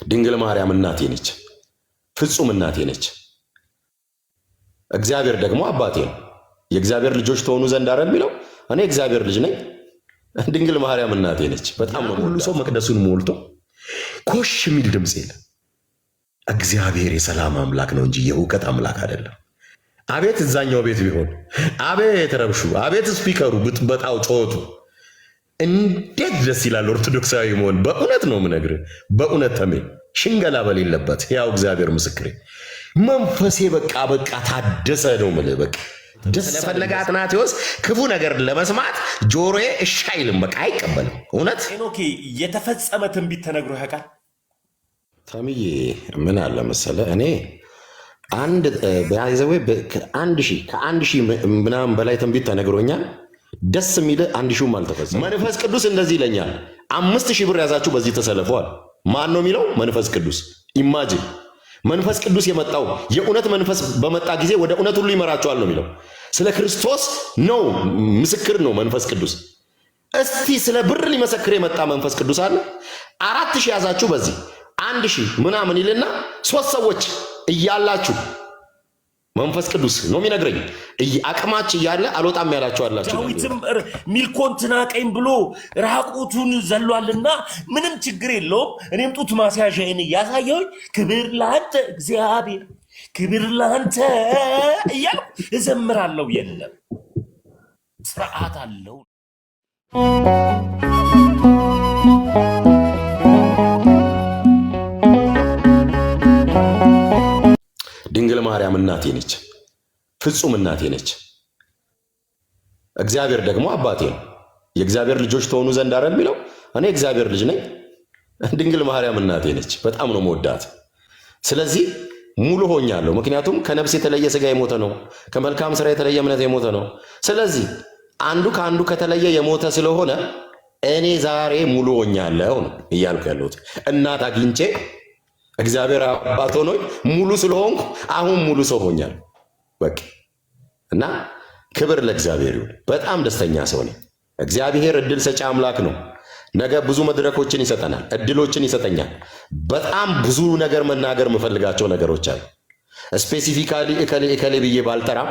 ድንግል ማርያም እናቴ ነች፣ ፍጹም እናቴ ነች። እግዚአብሔር ደግሞ አባቴ ነው። የእግዚአብሔር ልጆች ተሆኑ ዘንድ አይደል የሚለው? እኔ እግዚአብሔር ልጅ ነኝ። ድንግል ማርያም እናቴ ነች። በጣም ነው ሁሉ ሰው መቅደሱን ሞልቶ ኮሽ የሚል ድምፅ የለም። እግዚአብሔር የሰላም አምላክ ነው እንጂ የእውቀት አምላክ አይደለም። አቤት እዛኛው ቤት ቢሆን፣ አቤት ረብሹ፣ አቤት ስፒከሩ፣ ብጥበጣው፣ ጮቱ እንዴት ደስ ይላል ኦርቶዶክሳዊ መሆን። በእውነት ነው የምነግርህ፣ በእውነት ተሜ ሽንገላ በሌለበት ያው እግዚአብሔር ምስክሬ መንፈሴ በቃ ታደሰ ነው የምልህ። በቃ ደስ ስለፈለገ አትናቴዎስ ክፉ ነገር ለመስማት ጆሮዬ እሺ አይልም፣ በቃ አይቀበልም። እውነት ሄኖክ የተፈጸመ ትንቢት ተነግሮ ያውቃል? ተምዬ ምን አለ መሰለ፣ እኔ አንድ በያዘዌ ከአንድ ሺህ ምናምን በላይ ትንቢት ተነግሮኛል። ደስ የሚል 1000ም አልተፈጸመም። መንፈስ ቅዱስ እንደዚህ ይለኛል፣ 5000 ብር ያዛችሁ በዚህ ተሰልፈዋል። ማን ነው የሚለው? መንፈስ ቅዱስ። ኢማጂን መንፈስ ቅዱስ የመጣው የእውነት መንፈስ በመጣ ጊዜ ወደ እውነት ሁሉ ይመራቸዋል ነው የሚለው። ስለ ክርስቶስ ነው፣ ምስክር ነው መንፈስ ቅዱስ። እስቲ ስለ ብር ሊመሰክር የመጣ መንፈስ ቅዱስ አለ። 4000 ያዛችሁ በዚህ 1000 ምናምን ይልና 3 ሰዎች እያላችሁ መንፈስ ቅዱስ ነው የሚነግረኝ። አቅማች እያለ አልወጣም ያላችሁ አላችሁ። ዳዊትም ሚልኮን ትናቀኝ ብሎ ራቁቱን ዘሏልና ምንም ችግር የለውም፣ እኔም ጡት ማስያዣዬን እያሳየሁኝ ክብር ለአንተ እግዚአብሔር፣ ክብር ለአንተ እያልኩ እዘምራለሁ። የለም ስርዓት አለው። ድንግል ማርያም እናቴ ነች፣ ፍጹም እናቴ ነች። እግዚአብሔር ደግሞ አባቴ ነው። የእግዚአብሔር ልጆች ተሆኑ ዘንድ አይደል የሚለው? እኔ እግዚአብሔር ልጅ ነኝ። ድንግል ማርያም እናቴ ነች። በጣም ነው መወዳት። ስለዚህ ሙሉ ሆኛለሁ። ምክንያቱም ከነፍስ የተለየ ስጋ የሞተ ነው፣ ከመልካም ስራ የተለየ እምነት የሞተ ነው። ስለዚህ አንዱ ከአንዱ ከተለየ የሞተ ስለሆነ እኔ ዛሬ ሙሉ ሆኛለሁ ነው እያልኩ ያለሁት። እናት አግኝቼ እግዚአብሔር አባት ሆኖኝ ሙሉ ስለሆንኩ አሁን ሙሉ ሰው ሆኛለሁ። በቃ እና ክብር ለእግዚአብሔር ይሁን። በጣም ደስተኛ ሰው ነኝ። እግዚአብሔር እድል ሰጪ አምላክ ነው። ነገ ብዙ መድረኮችን ይሰጠናል፣ እድሎችን ይሰጠኛል። በጣም ብዙ ነገር መናገር የምፈልጋቸው ነገሮች አሉ። ስፔሲፊካሊ እከሌ ብዬ ባልጠራም፣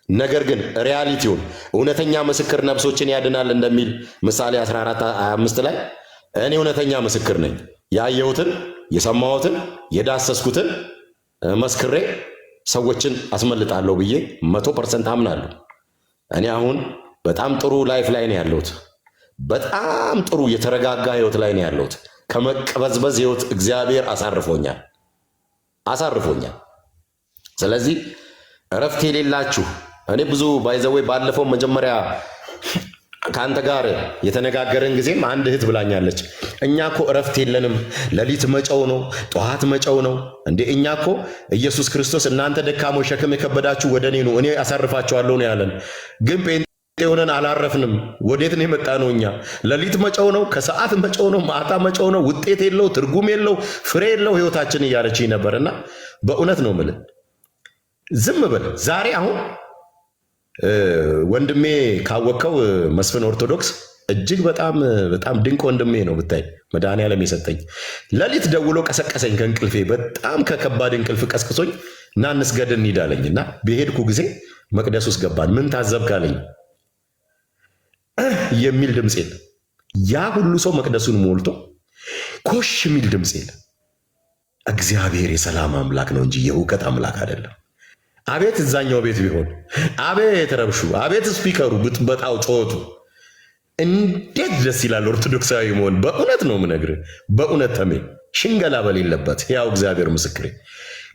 ነገር ግን ሪያሊቲውን እውነተኛ ምስክር ነፍሶችን ያድናል እንደሚል ምሳሌ 14:25 ላይ እኔ እውነተኛ ምስክር ነኝ። ያየሁትን የሰማሁትን የዳሰስኩትን መስክሬ ሰዎችን አስመልጣለሁ ብዬ 100% አምናለሁ። እኔ አሁን በጣም ጥሩ ላይፍ ላይ ነው ያለሁት። በጣም ጥሩ የተረጋጋ ህይወት ላይ ነው ያለሁት። ከመቀበዝበዝ ህይወት እግዚአብሔር አሳርፎኛል። ስለዚህ እረፍት የሌላችሁ እኔ ብዙ ባይዘዌ ባለፈው መጀመሪያ ከአንተ ጋር የተነጋገረን ጊዜም አንድ እህት ብላኛለች፣ እኛ እኮ እረፍት የለንም፣ ሌሊት መጨው ነው፣ ጠዋት መጨው ነው እንዴ። እኛ እኮ ኢየሱስ ክርስቶስ እናንተ ደካሞች ሸክም የከበዳችሁ ወደ እኔ ኑ እኔ አሳርፋችኋለሁ ነው ያለን። ግን ጴንጤ ሆነን አላረፍንም። ወዴት ነው የመጣ ነው? እኛ ሌሊት መጨው ነው፣ ከሰዓት መጨው ነው፣ ማታ መጨው ነው። ውጤት የለው፣ ትርጉም የለው፣ ፍሬ የለው ህይወታችን እያለችኝ ነበርና በእውነት ነው የምልህ፣ ዝም በል ዛሬ አሁን ወንድሜ ካወቀው መስፍን ኦርቶዶክስ እጅግ በጣም ድንቅ ወንድሜ ነው ብታይ። መድኃኒዓለም የሰጠኝ ሌሊት ደውሎ ቀሰቀሰኝ ከእንቅልፌ። በጣም ከከባድ እንቅልፍ ቀስቅሶኝ እና እንስገድ እንሂድ አለኝ እና በሄድኩ ጊዜ መቅደስ ውስጥ ገባን። ምን ታዘብክ አለኝ። የሚል ድምፅ የለም። ያ ሁሉ ሰው መቅደሱን ሞልቶ ኮሽ የሚል ድምፅ የለም። እግዚአብሔር የሰላም አምላክ ነው እንጂ የእውቀት አምላክ አይደለም። አቤት እዛኛው ቤት ቢሆን፣ አቤት ረብሹ፣ አቤት ስፒከሩ፣ ብጥበጣው፣ ጮቱ እንዴት ደስ ይላል ኦርቶዶክሳዊ መሆን። በእውነት ነው የምነግርህ፣ በእውነት ተሜ ሽንገላ በሌለበት ያው እግዚአብሔር ምስክሬ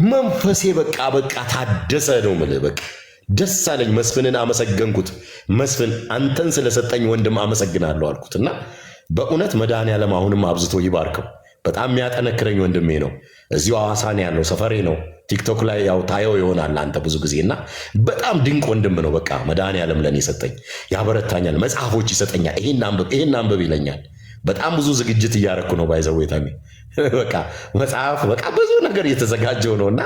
መንፈሴ በቃ ታደሰ ነው የምልህ። በቃ ደስ አለኝ። መስፍንን አመሰገንኩት። መስፍን አንተን ስለሰጠኝ ወንድም አመሰግናለሁ አልኩት እና በእውነት መድኃኒዓለም አሁንም አብዝቶ ይባርከው። በጣም የሚያጠነክረኝ ወንድሜ ነው። እዚሁ ሐዋሳን ያለው ሰፈሬ ነው። ቲክቶክ ላይ ያው ታየው ይሆናል አንተ ብዙ ጊዜ እና በጣም ድንቅ ወንድም ነው። በቃ መድኃኒዓለም ለኔ ሰጠኝ፣ ያበረታኛል፣ መጽሐፎች ይሰጠኛል። ይሄን አንብብ ይለኛል። በጣም ብዙ ዝግጅት እያረኩ ነው። ባይዘው ታሚ በቃ መጽሐፍ በቃ ብዙ ነገር እየተዘጋጀው ነውና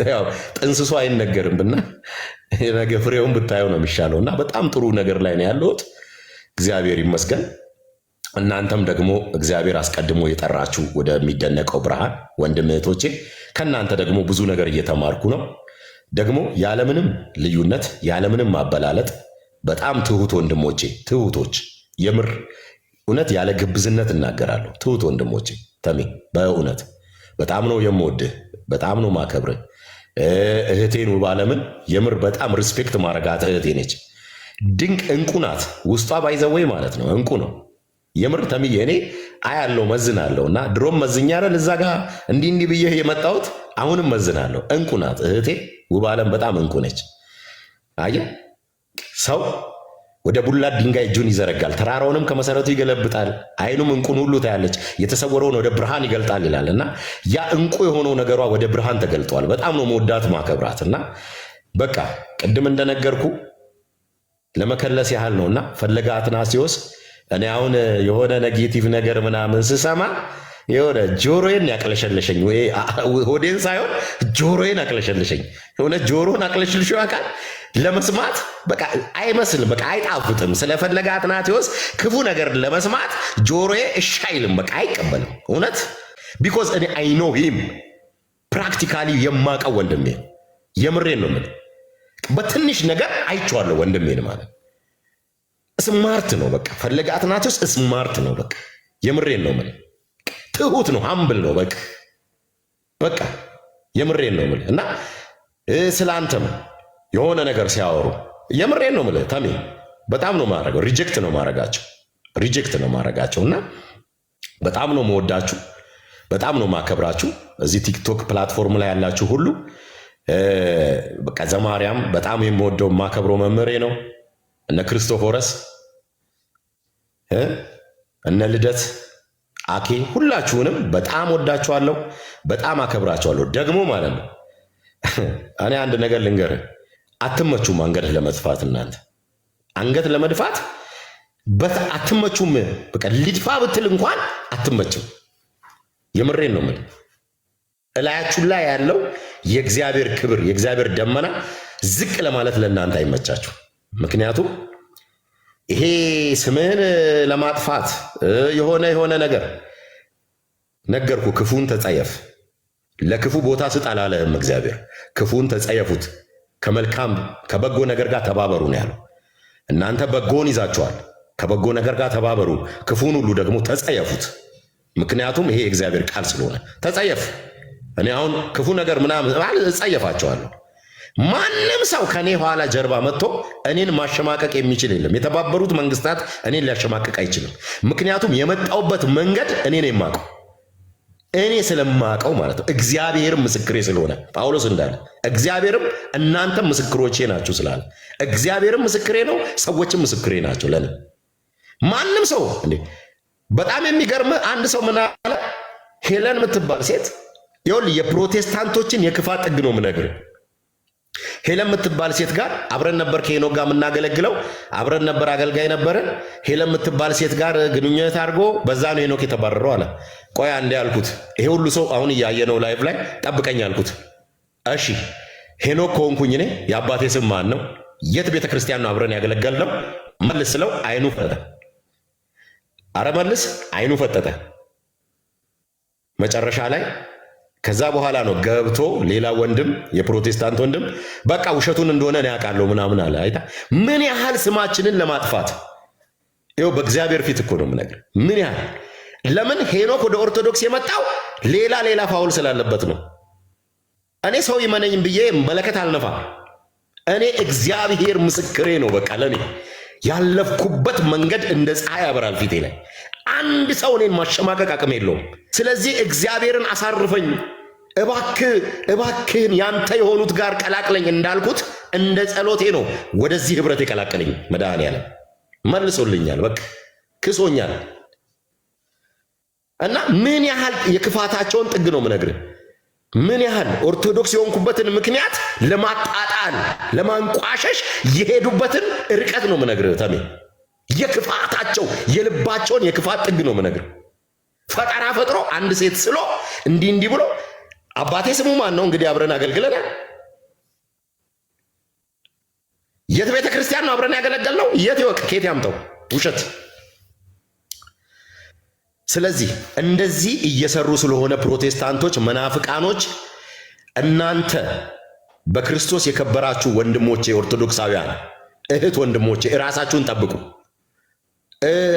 ያው ጥንስሱ አይነገርምና ነገ ፍሬውን ብታየው ነው የሚሻለውና በጣም ጥሩ ነገር ላይ ነው ያለሁት። እግዚአብሔር ይመስገን። እናንተም ደግሞ እግዚአብሔር አስቀድሞ የጠራችሁ ወደሚደነቀው ብርሃን ወንድም እህቶቼ፣ ከእናንተ ደግሞ ብዙ ነገር እየተማርኩ ነው። ደግሞ ያለምንም ልዩነት ያለምንም ማበላለጥ በጣም ትሁት ወንድሞቼ፣ ትሁቶች፣ የምር እውነት ያለ ግብዝነት እናገራለሁ። ትሁት ወንድሞቼ፣ ተሜ በእውነት በጣም ነው የምወድህ፣ በጣም ነው ማከብርህ። እህቴን ውብአለምን የምር በጣም ሪስፔክት ማረጋት እህቴ ነች። ድንቅ እንቁ ናት። ውስጧ ባይዘወይ ማለት ነው እንቁ ነው የምር ተምዬ። እኔ አያለው መዝናለሁ እና ድሮም መዝኛለሁ እዛ ጋር እንዲህ ብዬ የመጣሁት አሁንም መዝናለሁ። እንቁ ናት እህቴ ውብአለም፣ በጣም እንቁ ነች። አየህ ሰው ወደ ቡላት ድንጋይ እጁን ይዘረጋል፣ ተራራውንም ከመሰረቱ ይገለብጣል፣ አይኑም እንቁን ሁሉ ታያለች፣ የተሰወረውን ወደ ብርሃን ይገልጣል ይላል እና ያ እንቁ የሆነው ነገሯ ወደ ብርሃን ተገልጧል። በጣም ነው መወዳት ማከብራት እና በቃ ቅድም እንደነገርኩ ለመከለስ ያህል ነውና ፈለገ አትናሲዮስ እኔ አሁን የሆነ ኔጌቲቭ ነገር ምናምን ስሰማ የሆነ ጆሮዬን ያቅለሸለሸኝ ወይ ሆዴን ሳይሆን ጆሮዬን አቅለሸለሸኝ። የሆነ ጆሮን አቅለሽልሾ ያውቃል ለመስማት በቃ አይመስልም፣ በቃ አይጣፍጥም። ስለፈለገ አትናቴዎስ ክፉ ነገር ለመስማት ጆሮዬ እሺ አይልም፣ በቃ አይቀበልም። እውነት ቢኮዝ እኔ አይ ኖ ሂም ፕራክቲካሊ የማውቀው ወንድሜ፣ የምሬን ነው የምልህ። በትንሽ ነገር አይቼዋለሁ ወንድሜን ማለት ስማርት ነው። በቃ ፈለገ አትናቴዎስ ስማርት ነው። በቃ የምሬን ነው የምልህ። ትሁት ነው፣ ሀምብል ነው። በቃ የምሬን ነው የምልህ እና ስላንተም የሆነ ነገር ሲያወሩ የምሬን ነው የምልህ ተሜ፣ በጣም ነው ማረጋው፣ ሪጀክት ነው ማረጋቸው እና በጣም ነው መወዳችሁ፣ በጣም ነው ማከብራችሁ። እዚህ ቲክቶክ ፕላትፎርም ላይ ያላችሁ ሁሉ በቃ ዘማርያም በጣም የምወደው ማከብረው መምህሬ ነው። እነ ክርስቶፎረስ እነ ልደት አኬ ሁላችሁንም በጣም ወዳችኋለሁ፣ በጣም አከብራችኋለሁ። ደግሞ ማለት ነው እኔ አንድ ነገር ልንገርህ፣ አትመቹም አንገት ለመድፋት። እናንተ አንገት ለመድፋት አትመቹም። በቃ ልድፋ ብትል እንኳን አትመችም። የምሬን ነው የምልህ። እላያችሁ ላይ ያለው የእግዚአብሔር ክብር የእግዚአብሔር ደመና ዝቅ ለማለት ለእናንተ አይመቻችሁ። ምክንያቱም ይሄ ስምህን ለማጥፋት የሆነ ነገር ነገርኩ። ክፉን ተጸየፍ፣ ለክፉ ቦታ ስጥ አላለህም እግዚአብሔር። ክፉን ተጸየፉት፣ ከመልካም ከበጎ ነገር ጋር ተባበሩ ነው ያለው። እናንተ በጎን ይዛችኋል፣ ከበጎ ነገር ጋር ተባበሩ፣ ክፉን ሁሉ ደግሞ ተጸየፉት። ምክንያቱም ይሄ የእግዚአብሔር ቃል ስለሆነ ተጸየፍ። እኔ አሁን ክፉ ነገር ምናምን እጸየፋቸዋለሁ። ማንም ሰው ከኔ ኋላ ጀርባ መጥቶ እኔን ማሸማቀቅ የሚችል የለም። የተባበሩት መንግስታት እኔን ሊያሸማቀቅ አይችልም። ምክንያቱም የመጣውበት መንገድ እኔ ነው የማውቀው፣ እኔ ስለማውቀው ማለት ነው። እግዚአብሔርም ምስክሬ ስለሆነ ጳውሎስ እንዳለ እግዚአብሔርም እናንተም ምስክሮቼ ናችሁ ስላለ እግዚአብሔርም ምስክሬ ነው፣ ሰዎችም ምስክሬ ናቸው ለኔ። ማንም ሰው እንዴ በጣም የሚገርም አንድ ሰው ምን አለ፣ ሄለን የምትባል ሴት ይኸውልህ የፕሮቴስታንቶችን የክፋት ጥግ ነው የምነግርህ። ሄለን የምትባል ሴት ጋር አብረን ነበር ከሄኖክ ጋር የምናገለግለው፣ አብረን ነበር አገልጋይ ነበርን። ሄለን የምትባል ሴት ጋር ግንኙነት አድርጎ በዛ ነው ሄኖክ የተባረረው አለ። ቆይ አንዴ አልኩት፣ ይሄ ሁሉ ሰው አሁን እያየነው ላይቭ ላይ ጠብቀኝ አልኩት። እሺ ሄኖክ ከሆንኩኝ እኔ የአባቴ ስም ማን ነው? የት ቤተ ክርስቲያን ነው አብረን ያገለገልነው? መልስ ስለው አይኑ ፈጠጠ። አረ መልስ፣ አይኑ ፈጠጠ። መጨረሻ ላይ ከዛ በኋላ ነው ገብቶ ሌላ ወንድም የፕሮቴስታንት ወንድም በቃ ውሸቱን እንደሆነ ነው ያውቃለሁ ምናምን አለ። አይታ ምን ያህል ስማችንን ለማጥፋት ይኸው በእግዚአብሔር ፊት እኮ ነው የምነግርህ። ምን ያህል ለምን ሄኖክ ወደ ኦርቶዶክስ የመጣው ሌላ ፋውል ስላለበት ነው። እኔ ሰው ይመነኝ ብዬ መለከት አልነፋ። እኔ እግዚአብሔር ምስክሬ ነው። በቃ ለኔ ያለፍኩበት መንገድ እንደ ፀሐይ ያበራል ፊቴ ላይ። አንድ ሰው እኔን ማሸማቀቅ አቅም የለውም። ስለዚህ እግዚአብሔርን አሳርፈኝ እባክህን ያንተ የሆኑት ጋር ቀላቅለኝ እንዳልኩት እንደ ጸሎቴ ነው ወደዚህ ህብረት የቀላቀለኝ መድኃኔዓለም መልሶልኛል። በቃ ክሶኛል። እና ምን ያህል የክፋታቸውን ጥግ ነው የምነግርህ። ምን ያህል ኦርቶዶክስ የሆንኩበትን ምክንያት ለማጣጣል ለማንቋሸሽ የሄዱበትን ርቀት ነው የምነግርህ ተሜ። የክፋታቸው የልባቸውን የክፋት ጥግ ነው የምነግርህ። ፈጠራ ፈጥሮ አንድ ሴት ስሎ እንዲህ ብሎ አባቴ ስሙ ማን ነው እንግዲህ አብረን አገልግለናል። የት ቤተ ክርስቲያን ነው አብረን ያገለገልነው? የት ይወቅ ከየት ያምጠው ውሸት። ስለዚህ እንደዚህ እየሰሩ ስለሆነ ፕሮቴስታንቶች፣ መናፍቃኖች እናንተ በክርስቶስ የከበራችሁ ወንድሞቼ ኦርቶዶክሳውያን እህት ወንድሞቼ ራሳችሁን ጠብቁ፣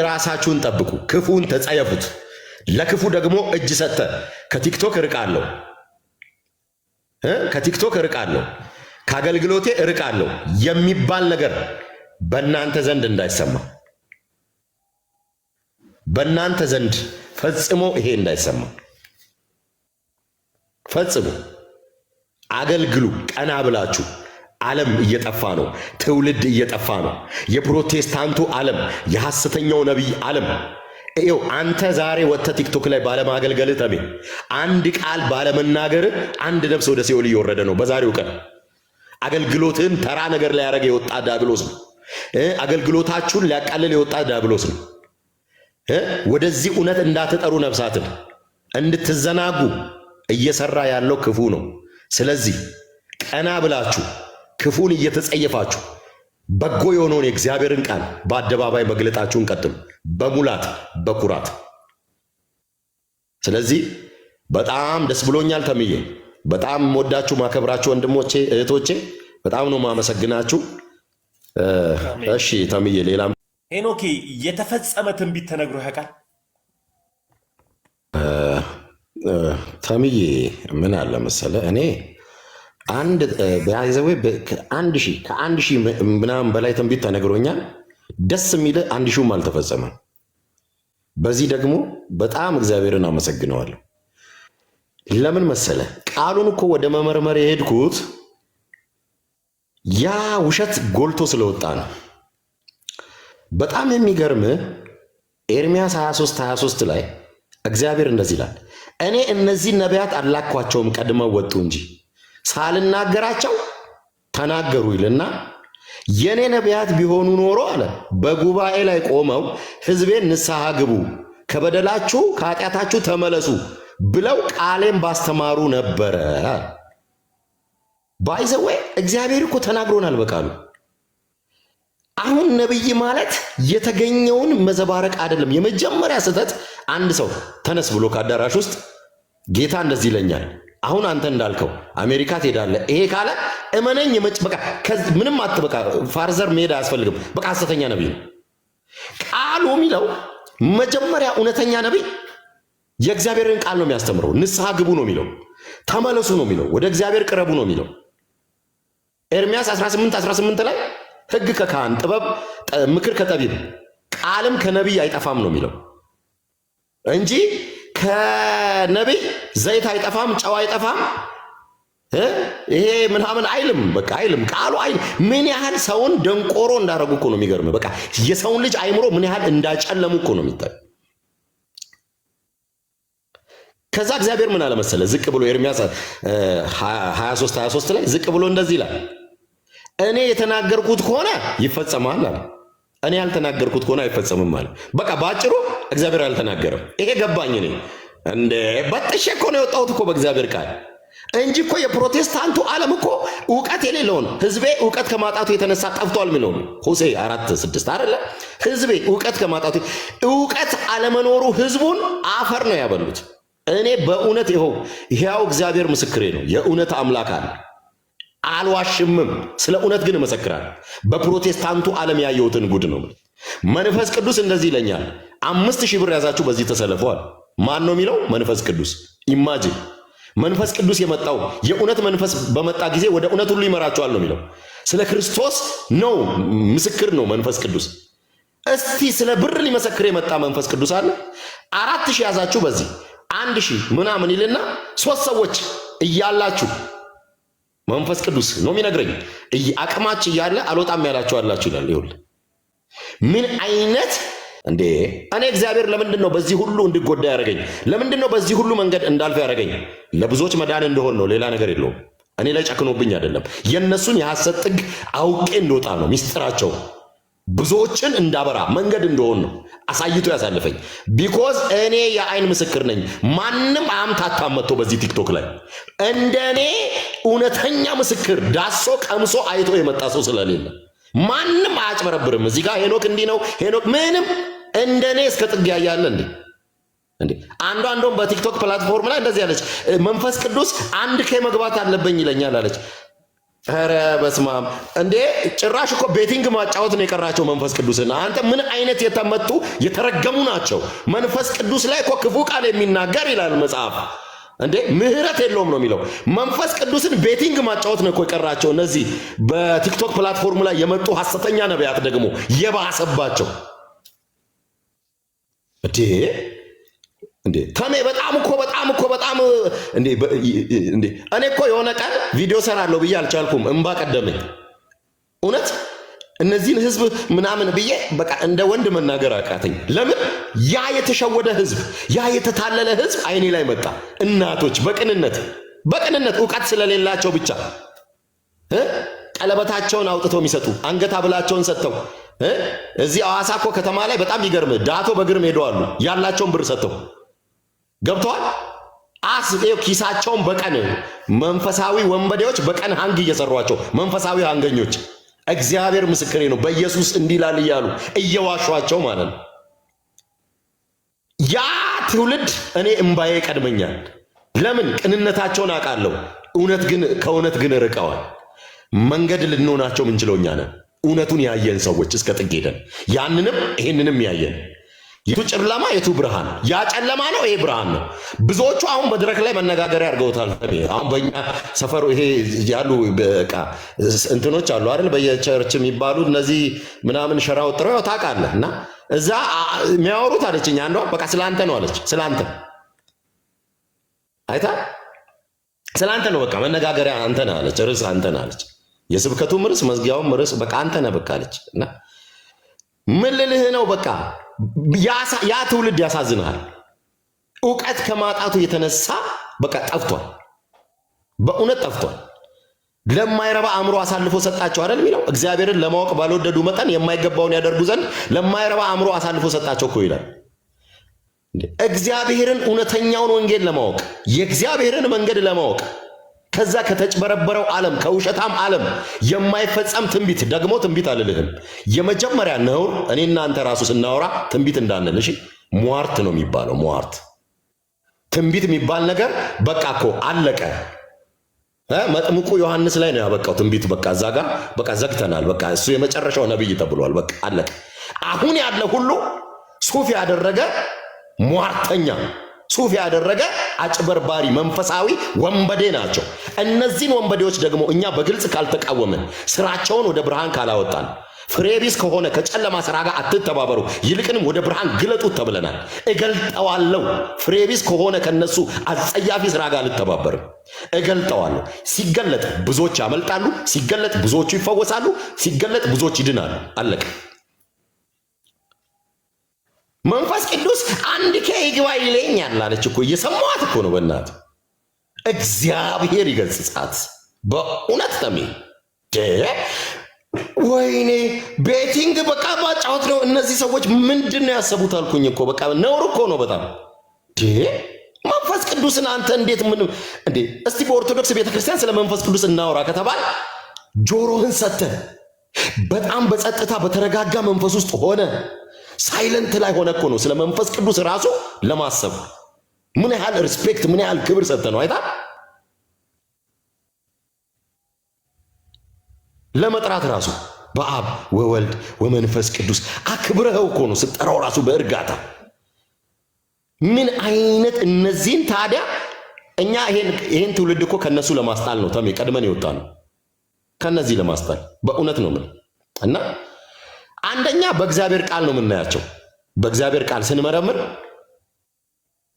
ራሳችሁን ጠብቁ። ክፉን ተጸየፉት። ለክፉ ደግሞ እጅ ሰጠ ከቲክቶክ እርቃለሁ፣ ከቲክቶክ እርቃለሁ፣ ከአገልግሎቴ እርቃለሁ የሚባል ነገር በእናንተ ዘንድ እንዳይሰማ፣ በእናንተ ዘንድ ፈጽሞ ይሄ እንዳይሰማ ፈጽሞ አገልግሉ። ቀና ብላችሁ ዓለም እየጠፋ ነው። ትውልድ እየጠፋ ነው። የፕሮቴስታንቱ ዓለም፣ የሐሰተኛው ነቢይ ዓለም። ይኸው አንተ ዛሬ ወጥተህ ቲክቶክ ላይ ባለማገልገልህ ተሜ አንድ ቃል ባለመናገር አንድ ነፍስ ወደ ሲኦል እየወረደ ነው። በዛሬው ቀን አገልግሎትህን ተራ ነገር ላይ ያደረገ የወጣ ዲያብሎስ ነው። አገልግሎታችሁን ሊያቃልል የወጣ ዲያብሎስ ነው። ወደዚህ እውነት እንዳትጠሩ ነፍሳትን እንድትዘናጉ እየሰራ ያለው ክፉ ነው። ስለዚህ ቀና ብላችሁ ክፉን እየተጸየፋችሁ በጎ የሆነውን የእግዚአብሔርን ቃል በአደባባይ መግለጣችሁን ቀጥሉ፣ በሙላት በኩራት። ስለዚህ በጣም ደስ ብሎኛል ተምዬ። በጣም ወዳችሁ ማከብራችሁ ወንድሞቼ እህቶቼ፣ በጣም ነው ማመሰግናችሁ። እሺ ተምዬ፣ ሌላም ሄኖክ የተፈጸመ ትንቢት ተነግሮ ያውቃል? ተምዬ ምን አለ መሰለ፣ እኔ አንድ በያዘዌ ከአንድ ሺህ ምናምን በላይ ትንቢት ተነግሮኛል። ደስ የሚል 1000ም አልተፈጸመም። በዚህ ደግሞ በጣም እግዚአብሔርን አመሰግነዋለሁ። ለምን መሰለ፣ ቃሉን እኮ ወደ መመርመር የሄድኩት ያ ውሸት ጎልቶ ስለወጣ ነው። በጣም የሚገርም ኤርምያስ 23 ላይ እግዚአብሔር እንደዚህ ይላል፣ እኔ እነዚህ ነቢያት አላኳቸውም ቀድመው ወጡ እንጂ ሳልናገራቸው ተናገሩ ይልና የኔ ነቢያት ቢሆኑ ኖሮ አለ በጉባኤ ላይ ቆመው ሕዝቤን ንስሐ ግቡ፣ ከበደላችሁ ከኃጢአታችሁ ተመለሱ ብለው ቃሌን ባስተማሩ ነበረ። ባይዘዌ እግዚአብሔር እኮ ተናግሮናል በቃሉ። አሁን ነብይ ማለት የተገኘውን መዘባረቅ አይደለም። የመጀመሪያ ስህተት አንድ ሰው ተነስ ብሎ ከአዳራሽ ውስጥ ጌታ እንደዚህ ይለኛል፣ አሁን አንተ እንዳልከው አሜሪካ ትሄዳለህ ይሄ ካለ እመነኝ፣ በቃ ምንም አትበቃ፣ ፋርዘር መሄድ አያስፈልግም። በቃ ሐሰተኛ ነብይ ነው። ቃሉ የሚለው መጀመሪያ እውነተኛ ነብይ የእግዚአብሔርን ቃል ነው የሚያስተምረው። ንስሐ ግቡ ነው የሚለው፣ ተመለሱ ነው የሚለው፣ ወደ እግዚአብሔር ቅረቡ ነው የሚለው። ኤርምያስ 18 ላይ ሕግ ከካህን ጥበብ ምክር ከጠቢብ ቃልም ከነቢይ አይጠፋም ነው የሚለው እንጂ ከነቢይ ዘይት አይጠፋም፣ ጨው አይጠፋም፣ ይሄ ምናምን አይልም። በቃ አይልም፣ ቃሉ አይልም። ምን ያህል ሰውን ደንቆሮ እንዳደረጉ እኮ ነው የሚገርም። በቃ የሰውን ልጅ አይምሮ ምን ያህል እንዳጨለሙ እኮ ነው የሚታይ። ከዛ እግዚአብሔር ምን አለ መሰለ፣ ዝቅ ብሎ ኤርምያስ 23 ላይ ዝቅ ብሎ እንደዚህ ይላል፣ እኔ የተናገርኩት ከሆነ ይፈጸማል አለ፣ እኔ ያልተናገርኩት ከሆነ አይፈጸምም አለ። በቃ ባጭሩ እግዚአብሔር ያልተናገረው ይሄ ገባኝ። እኔ እንደ በጥሼ እኮ ነው የወጣሁት እኮ በእግዚአብሔር ቃል እንጂ እኮ የፕሮቴስታንቱ ዓለም እኮ እውቀት የሌለውን ሕዝቤ እውቀት ከማጣቱ የተነሳ ጠፍቷል የሚለው ሆሴዕ 4:6 አይደለ? ሕዝቤ እውቀት ከማጣቱ እውቀት አለመኖሩ ሕዝቡን አፈር ነው ያበሉት። እኔ በእውነት ይኸው ሕያው እግዚአብሔር ምስክሬ ነው፣ የእውነት አምላክ አለ፣ አልዋሽምም። ስለ እውነት ግን እመሰክራለሁ። በፕሮቴስታንቱ ዓለም ያየሁትን ጉድ ነው። መንፈስ ቅዱስ እንደዚህ ይለኛል፣ 5000 ብር ያዛችሁ በዚህ ተሰልፈዋል። ማን ነው የሚለው? መንፈስ ቅዱስ። ኢማጂን መንፈስ ቅዱስ የመጣው የእውነት መንፈስ በመጣ ጊዜ ወደ እውነት ሁሉ ይመራቸዋል ነው የሚለው። ስለ ክርስቶስ ነው፣ ምስክር ነው መንፈስ ቅዱስ። እስቲ ስለ ብር ሊመሰክር የመጣ መንፈስ ቅዱስ አለ። 4000 ያዛችሁ በዚህ 1000 ምናምን ይልና 3 ሰዎች እያላችሁ መንፈስ ቅዱስ ነው የሚነግረኝ፣ አቅማች እያለ አልወጣም ያላችሁ አላችሁ ይላል። ይሁን ምን አይነት እንዴ! እኔ እግዚአብሔር ለምንድን ነው በዚህ ሁሉ እንድጎዳ ያደረገኝ? ለምንድን ነው በዚህ ሁሉ መንገድ እንዳልፍ ያደረገኝ? ለብዙዎች መዳን እንደሆን ነው፣ ሌላ ነገር የለውም። እኔ ላይ ጨክኖብኝ አይደለም። የነሱን የሐሰት ጥግ አውቄ እንደወጣ ነው። ሚስጥራቸው ብዙዎችን እንዳበራ መንገድ እንደሆን ነው አሳይቶ ያሳልፈኝ። ቢኮዝ እኔ የአይን ምስክር ነኝ። ማንም አምታታም መጥቶ በዚህ ቲክቶክ ላይ እንደኔ እውነተኛ ምስክር ዳሶ ቀምሶ አይቶ የመጣ ሰው ስለሌለ ማንም አያጭበረብርም። እዚህ ጋር ሄኖክ እንዲህ ነው ሄኖክ ምንም እንደኔ እስከ ጥግ ያያለ እንዴ እንዴ አንዷም በቲክቶክ ፕላትፎርም ላይ እንደዚህ አለች፣ መንፈስ ቅዱስ 1K መግባት አለብኝ ይለኛል አለች። ኧረ በስመ አብ እንዴ! ጭራሽ እኮ ቤቲንግ ማጫወት ነው የቀራቸው መንፈስ ቅዱስና። አንተ ምን አይነት የተመቱ የተረገሙ ናቸው። መንፈስ ቅዱስ ላይ እኮ ክፉ ቃል የሚናገር ይላል መጽሐፍ። እንዴ ምህረት የለውም ነው የሚለው። መንፈስ ቅዱስን ቤቲንግ ማጫወት ነው እኮ የቀራቸው እነዚህ በቲክቶክ ፕላትፎርም ላይ የመጡ ሐሰተኛ ነቢያት ደግሞ የባሰባቸው። እንዴ ተሜ በጣም እንዴ እኔ እኮ የሆነ ቀን ቪዲዮ ሰራለሁ ብዬ አልቻልኩም። እንባ ቀደመኝ እውነት እነዚህን ህዝብ ምናምን ብዬ በቃ እንደ ወንድ መናገር አቃተኝ። ለምን ያ የተሸወደ ህዝብ ያ የተታለለ ህዝብ አይኔ ላይ መጣ። እናቶች በቅንነት ዕውቀት ስለሌላቸው ብቻ ቀለበታቸውን አውጥተው የሚሰጡ አንገት ሐብላቸውን ሰጥተው እዚህ ሐዋሳ እኮ ከተማ ላይ በጣም ይገርም ዳቶ በግርም ሄደዋሉ ያላቸውን ብር ሰጥተው ገብተዋል። ኪሳቸውን በቀን መንፈሳዊ ወንበዴዎች በቀን ሃንግ እየሰሯቸው መንፈሳዊ ሃንገኞች እግዚአብሔር ምስክሬ ነው በኢየሱስ እንዲላል እያሉ እየዋሿቸው ማለት ነው። ያ ትውልድ እኔ እምባዬ ቀድመኛል። ለምን ቅንነታቸውን አውቃለሁ። ከእውነት ግን ርቀዋል። መንገድ ልንሆናቸው ምንችለው እኛ ነን። እውነቱን ያየን ሰዎች እስከ ጥግ ሄደን ያንንም ይሄንንም ያየን የቱ ጨለማ የቱ ብርሃን፣ ያ ጨለማ ነው ይሄ ብርሃን ነው። ብዙዎቹ አሁን መድረክ ላይ መነጋገሪያ አድርገውታል። አሁን በእኛ ሰፈሩ ይሄ ያሉ በቃ እንትኖች አሉ አይደል በየቸርች የሚባሉ እነዚህ ምናምን ሸራ ወጥረው ታውቃለህ። እና እዛ የሚያወሩት አለችኝ አንዷ በቃ ስላንተ ነው አለች። ስላንተ አይታ ስላንተ ነው በቃ መነጋገሪያ አንተ ነህ አለች። ርዕስ አንተ ነህ አለች። የስብከቱም ርዕስ መዝጊያውም ርዕስ በቃ አንተ ነህ በቃ አለች። እና ምን ልልህ ነው በቃ ያ ትውልድ ያሳዝናል። ዕውቀት ከማጣቱ የተነሳ በቃ ጠፍቷል። በእውነት ጠፍቷል። ለማይረባ አእምሮ አሳልፎ ሰጣቸው አይደል የሚለው። እግዚአብሔርን ለማወቅ ባልወደዱ መጠን የማይገባውን ያደርጉ ዘንድ ለማይረባ አእምሮ አሳልፎ ሰጣቸው እኮ ይላል። እግዚአብሔርን እውነተኛውን ወንጌል ለማወቅ የእግዚአብሔርን መንገድ ለማወቅ ከዛ ከተጭበረበረው ዓለም ከውሸታም ዓለም የማይፈጸም ትንቢት ደግሞ ትንቢት አልልህም። የመጀመሪያ ነውር እኔና አንተ ራሱ ስናወራ ትንቢት እንዳንል እሺ። ሟርት ነው የሚባለው። ሟርት ትንቢት የሚባል ነገር በቃ እኮ አለቀ። መጥምቁ ዮሐንስ ላይ ነው ያበቃው ትንቢት። በቃ እዛ ጋር በቃ ዘግተናል። በቃ እሱ የመጨረሻው ነብይ ተብሏል። በቃ አለቀ። አሁን ያለ ሁሉ ሱፍ ያደረገ ሟርተኛ ሱፍ ያደረገ አጭበርባሪ መንፈሳዊ ወንበዴ ናቸው። እነዚህን ወንበዴዎች ደግሞ እኛ በግልጽ ካልተቃወምን ስራቸውን ወደ ብርሃን ካላወጣን ፍሬቢስ ከሆነ ከጨለማ ስራ ጋር አትተባበሩ፣ ይልቅንም ወደ ብርሃን ግለጡት ተብለናል። እገልጠዋለሁ። ፍሬቢስ ከሆነ ከነሱ አጸያፊ ስራ ጋር አልተባበርም። እገልጠዋለሁ። ሲገለጥ ብዙዎች ያመልጣሉ፣ ሲገለጥ ብዙዎቹ ይፈወሳሉ፣ ሲገለጥ ብዙዎች ይድናሉ። አለቀ። መንፈስ ቅዱስ 1K ይግባ ይለኛል አለች እኮ። እየሰማዋት እኮ ነው። በእናት እግዚአብሔር ይገስጻት በእውነት ተሜ ወይኔ ቤቲንግ በቃ ማጫወት ነው። እነዚህ ሰዎች ምንድን ነው ያሰቡት አልኩኝ እኮ። በቃ ነውር እኮ ነው በጣም መንፈስ ቅዱስን አንተ እንዴት ምንም እንዴ! እስቲ በኦርቶዶክስ ቤተክርስቲያን ስለ መንፈስ ቅዱስ እናወራ ከተባል ጆሮህን ሰተህ በጣም በጸጥታ በተረጋጋ መንፈስ ውስጥ ሆነ ሳይለንት ላይ ሆነ እኮ ነው ስለ መንፈስ ቅዱስ ራሱ ለማሰብ ምን ያህል ሪስፔክት ምን ያህል ክብር ሰጥተህ ነው አይታ ለመጥራት ራሱ በአብ ወወልድ ወመንፈስ ቅዱስ አክብረኸው እኮ ነው ስትጠራው ራሱ በእርጋታ። ምን አይነት እነዚህን ታዲያ እኛ ይሄን ትውልድ እኮ ከነሱ ለማስጣል ነው ተሜ ቀድመን ይወጣ ነው ከነዚህ ለማስጣል በእውነት ነው ምን እና አንደኛ በእግዚአብሔር ቃል ነው የምናያቸው። በእግዚአብሔር ቃል ስንመረምር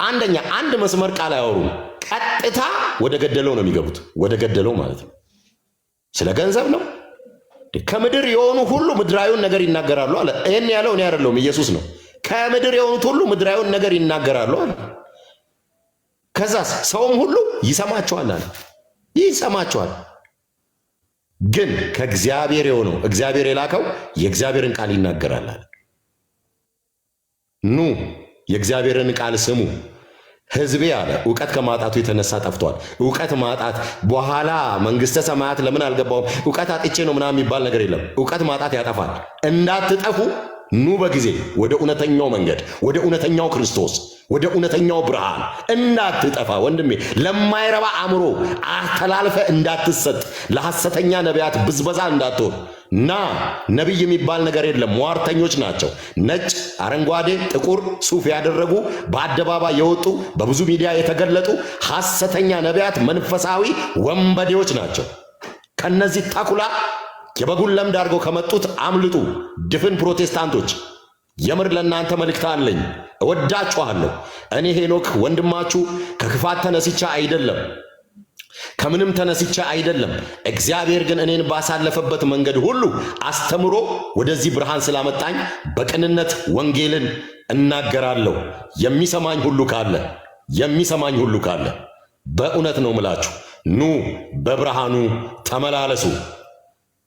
አንደኛ አንድ መስመር ቃል አያወሩም። ቀጥታ ወደ ገደለው ነው የሚገቡት። ወደ ገደለው ማለት ነው ስለ ገንዘብ ነው። ከምድር የሆኑ ሁሉ ምድራዊውን ነገር ይናገራሉ አለ። ይሄን ያለው እኔ አይደለሁም ኢየሱስ ነው። ከምድር የሆኑት ሁሉ ምድራዊውን ነገር ይናገራሉ አለ። ከዛስ ሰውም ሁሉ ይሰማቸዋል አለ። ይሰማቸዋል ግን ከእግዚአብሔር የሆነው እግዚአብሔር የላከው የእግዚአብሔርን ቃል ይናገራል አለ። ኑ የእግዚአብሔርን ቃል ስሙ ሕዝቤ አለ። ዕውቀት ከማጣቱ የተነሳ ጠፍቷል። ዕውቀት ማጣት በኋላ መንግስተ ሰማያት ለምን አልገባውም ዕውቀት አጥቼ ነው ምናምን የሚባል ነገር የለም። ዕውቀት ማጣት ያጠፋል። እንዳትጠፉ ኑ በጊዜ ወደ እውነተኛው መንገድ ወደ እውነተኛው ክርስቶስ ወደ እውነተኛው ብርሃን እንዳትጠፋ ወንድሜ፣ ለማይረባ አእምሮ አተላልፈ እንዳትሰጥ፣ ለሐሰተኛ ነቢያት ብዝበዛ እንዳትሆን። ና ነቢይ የሚባል ነገር የለም። ሟርተኞች ናቸው። ነጭ፣ አረንጓዴ፣ ጥቁር ሱፍ ያደረጉ በአደባባይ የወጡ በብዙ ሚዲያ የተገለጡ ሐሰተኛ ነቢያት መንፈሳዊ ወንበዴዎች ናቸው። ከነዚህ ተኩላ የበጉን ለምድ አድርገው ከመጡት አምልጡ። ድፍን ፕሮቴስታንቶች የምር ለእናንተ መልእክት አለኝ። እወዳችኋለሁ። እኔ ሄኖክ ወንድማችሁ ከክፋት ተነስቻ አይደለም፣ ከምንም ተነስቻ አይደለም። እግዚአብሔር ግን እኔን ባሳለፈበት መንገድ ሁሉ አስተምሮ ወደዚህ ብርሃን ስላመጣኝ በቅንነት ወንጌልን እናገራለሁ። የሚሰማኝ ሁሉ ካለ በእውነት ነው ምላችሁ፣ ኑ በብርሃኑ ተመላለሱ።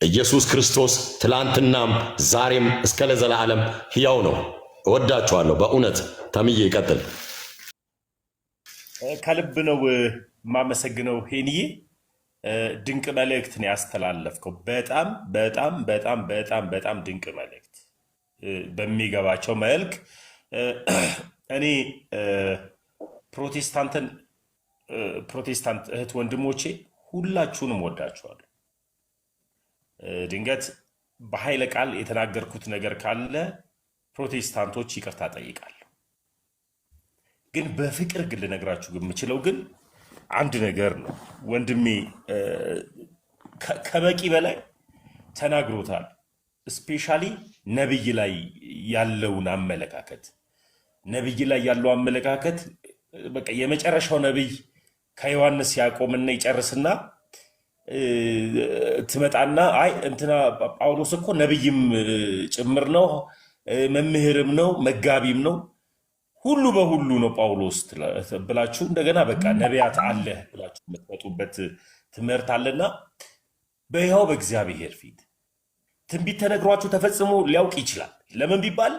ኢየሱስ ክርስቶስ ትላንትናም ዛሬም እስከ ለዘላለም ሕያው ነው። እወዳችኋለሁ በእውነት። ተምዬ ይቀጥል። ከልብ ነው የማመሰግነው ሄንዬ። ድንቅ መልእክት ነው ያስተላለፍከው። በጣም በጣም በጣም በጣም በጣም ድንቅ መልእክት በሚገባቸው መልክ። እኔ ፕሮቴስታንት እህት ወንድሞቼ ሁላችሁንም ወዳችኋለሁ። ድንገት በኃይለ ቃል የተናገርኩት ነገር ካለ ፕሮቴስታንቶች ይቅርታ ጠይቃለሁ። ግን በፍቅር ግን ልነግራችሁ የምችለው ግን አንድ ነገር ነው። ወንድሜ ከበቂ በላይ ተናግሮታል። ስፔሻሊ ነብይ ላይ ያለውን አመለካከት በቃ የመጨረሻው ነብይ ከዮሐንስ ያቆምና ይጨርስና ትመጣና አይ እንትና ጳውሎስ እኮ ነብይም ጭምር ነው፣ መምህርም ነው፣ መጋቢም ነው፣ ሁሉ በሁሉ ነው ጳውሎስ ብላችሁ እንደገና በቃ ነቢያት አለ ብላችሁ የምትመጡበት ትምህርት አለና በሕያው በእግዚአብሔር ፊት ትንቢት ተነግሯችሁ ተፈጽሞ ሊያውቅ ይችላል። ለምን ቢባል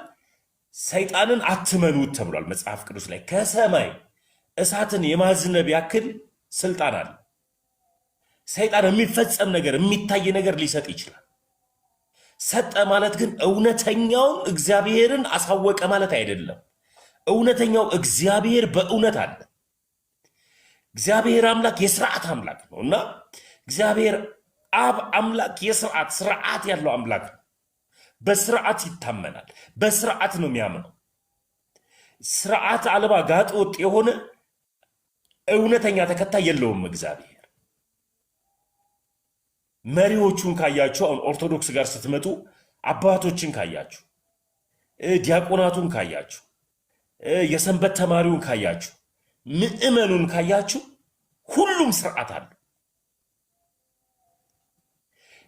ሰይጣንን አትመኑት ተብሏል መጽሐፍ ቅዱስ ላይ። ከሰማይ እሳትን የማዝነብ ያክል ስልጣን አለ። ሰይጣን የሚፈጸም ነገር የሚታይ ነገር ሊሰጥ ይችላል። ሰጠ ማለት ግን እውነተኛውን እግዚአብሔርን አሳወቀ ማለት አይደለም። እውነተኛው እግዚአብሔር በእውነት አለ። እግዚአብሔር አምላክ የስርዓት አምላክ ነው እና እግዚአብሔር አብ አምላክ ስርዓት ያለው አምላክ ነው። በስርዓት ይታመናል። በስርዓት ነው የሚያምነው። ስርዓት አልባ ጋጥ ወጥ የሆነ እውነተኛ ተከታይ የለውም እግዚአብሔር። መሪዎቹን ካያችሁ አሁን ኦርቶዶክስ ጋር ስትመጡ አባቶችን ካያችሁ፣ ዲያቆናቱን ካያችሁ፣ የሰንበት ተማሪውን ካያችሁ፣ ምእመኑን ካያችሁ ሁሉም ስርዓት አለው።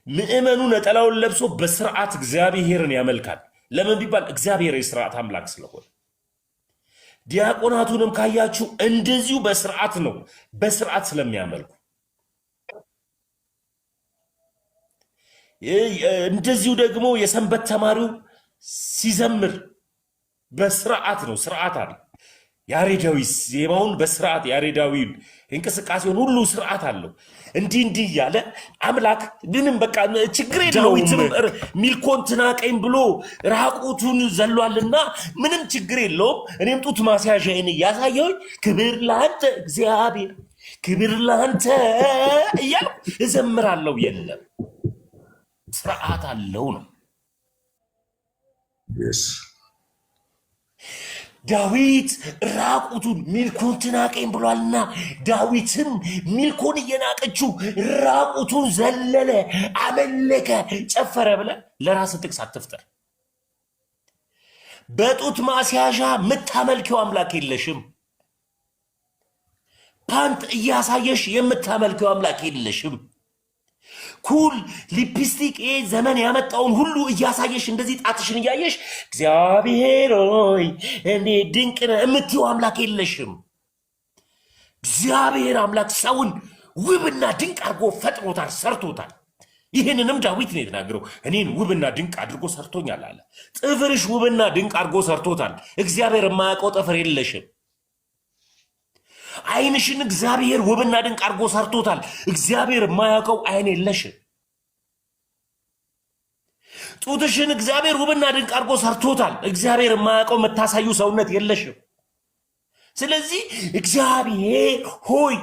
ምእመኑ ነጠላውን ለብሶ በስርዓት እግዚአብሔርን ያመልካል። ለምን ቢባል እግዚአብሔር የስርዓት አምላክ ስለሆነ። ዲያቆናቱንም ካያችሁ እንደዚሁ በስርዓት ነው፣ በስርዓት ስለሚያመልኩ። እንደዚሁ ደግሞ የሰንበት ተማሪው ሲዘምር በስርዓት ነው፣ ስርዓት አለ። ያሬዳዊ ዜማውን በስርዓት ያሬዳዊ እንቅስቃሴውን ሁሉ ስርዓት አለው። እንዲህ ያለ አምላክ ምንም በቃ ችግር የለውም። ሚልኮን ትናቀኝ ብሎ ራቁቱን ዘሏልና ምንም ችግር የለውም። እኔም ጡት ማስያዣዬን እያሳየሁኝ ክብር ለአንተ እግዚአብሔር፣ ክብር ለአንተ እያልኩ እዘምራለሁ። የለም ስርዓት አለው ነው። ዳዊት ራቁቱን ሚልኮን ትናቀኝ ብሏልና ዳዊትም ሚልኮን እየናቀችው ራቁቱን ዘለለ፣ አመለከ፣ ጨፈረ ብለ ለራስ ጥቅስ አትፍጠር። በጡት ማስያዣ የምታመልከው አምላክ የለሽም። ፓንት እያሳየሽ የምታመልከው አምላክ የለሽም። ኩል ሊፕስቲክ ዘመን ያመጣውን ሁሉ እያሳየሽ እንደዚህ ጣትሽን እያየሽ እግዚአብሔር ሆይ እኔ ድንቅ ነህ የምትይው አምላክ የለሽም። እግዚአብሔር አምላክ ሰውን ውብና ድንቅ አድርጎ ፈጥሮታል፣ ሰርቶታል። ይህንንም ዳዊት ነው የተናገረው። እኔን ውብና ድንቅ አድርጎ ሰርቶኛል አለ። ጥፍርሽ ውብና ድንቅ አድርጎ ሰርቶታል። እግዚአብሔር የማያውቀው ጥፍር የለሽም። ዓይንሽን እግዚአብሔር ውብና ድንቅ አድርጎ ሰርቶታል። እግዚአብሔር የማያውቀው ዓይን የለሽም። ጡትሽን እግዚአብሔር ውብና ድንቅ አድርጎ ሰርቶታል። እግዚአብሔር የማያውቀው የምታሳዩ ሰውነት የለሽም። ስለዚህ እግዚአብሔር ሆይ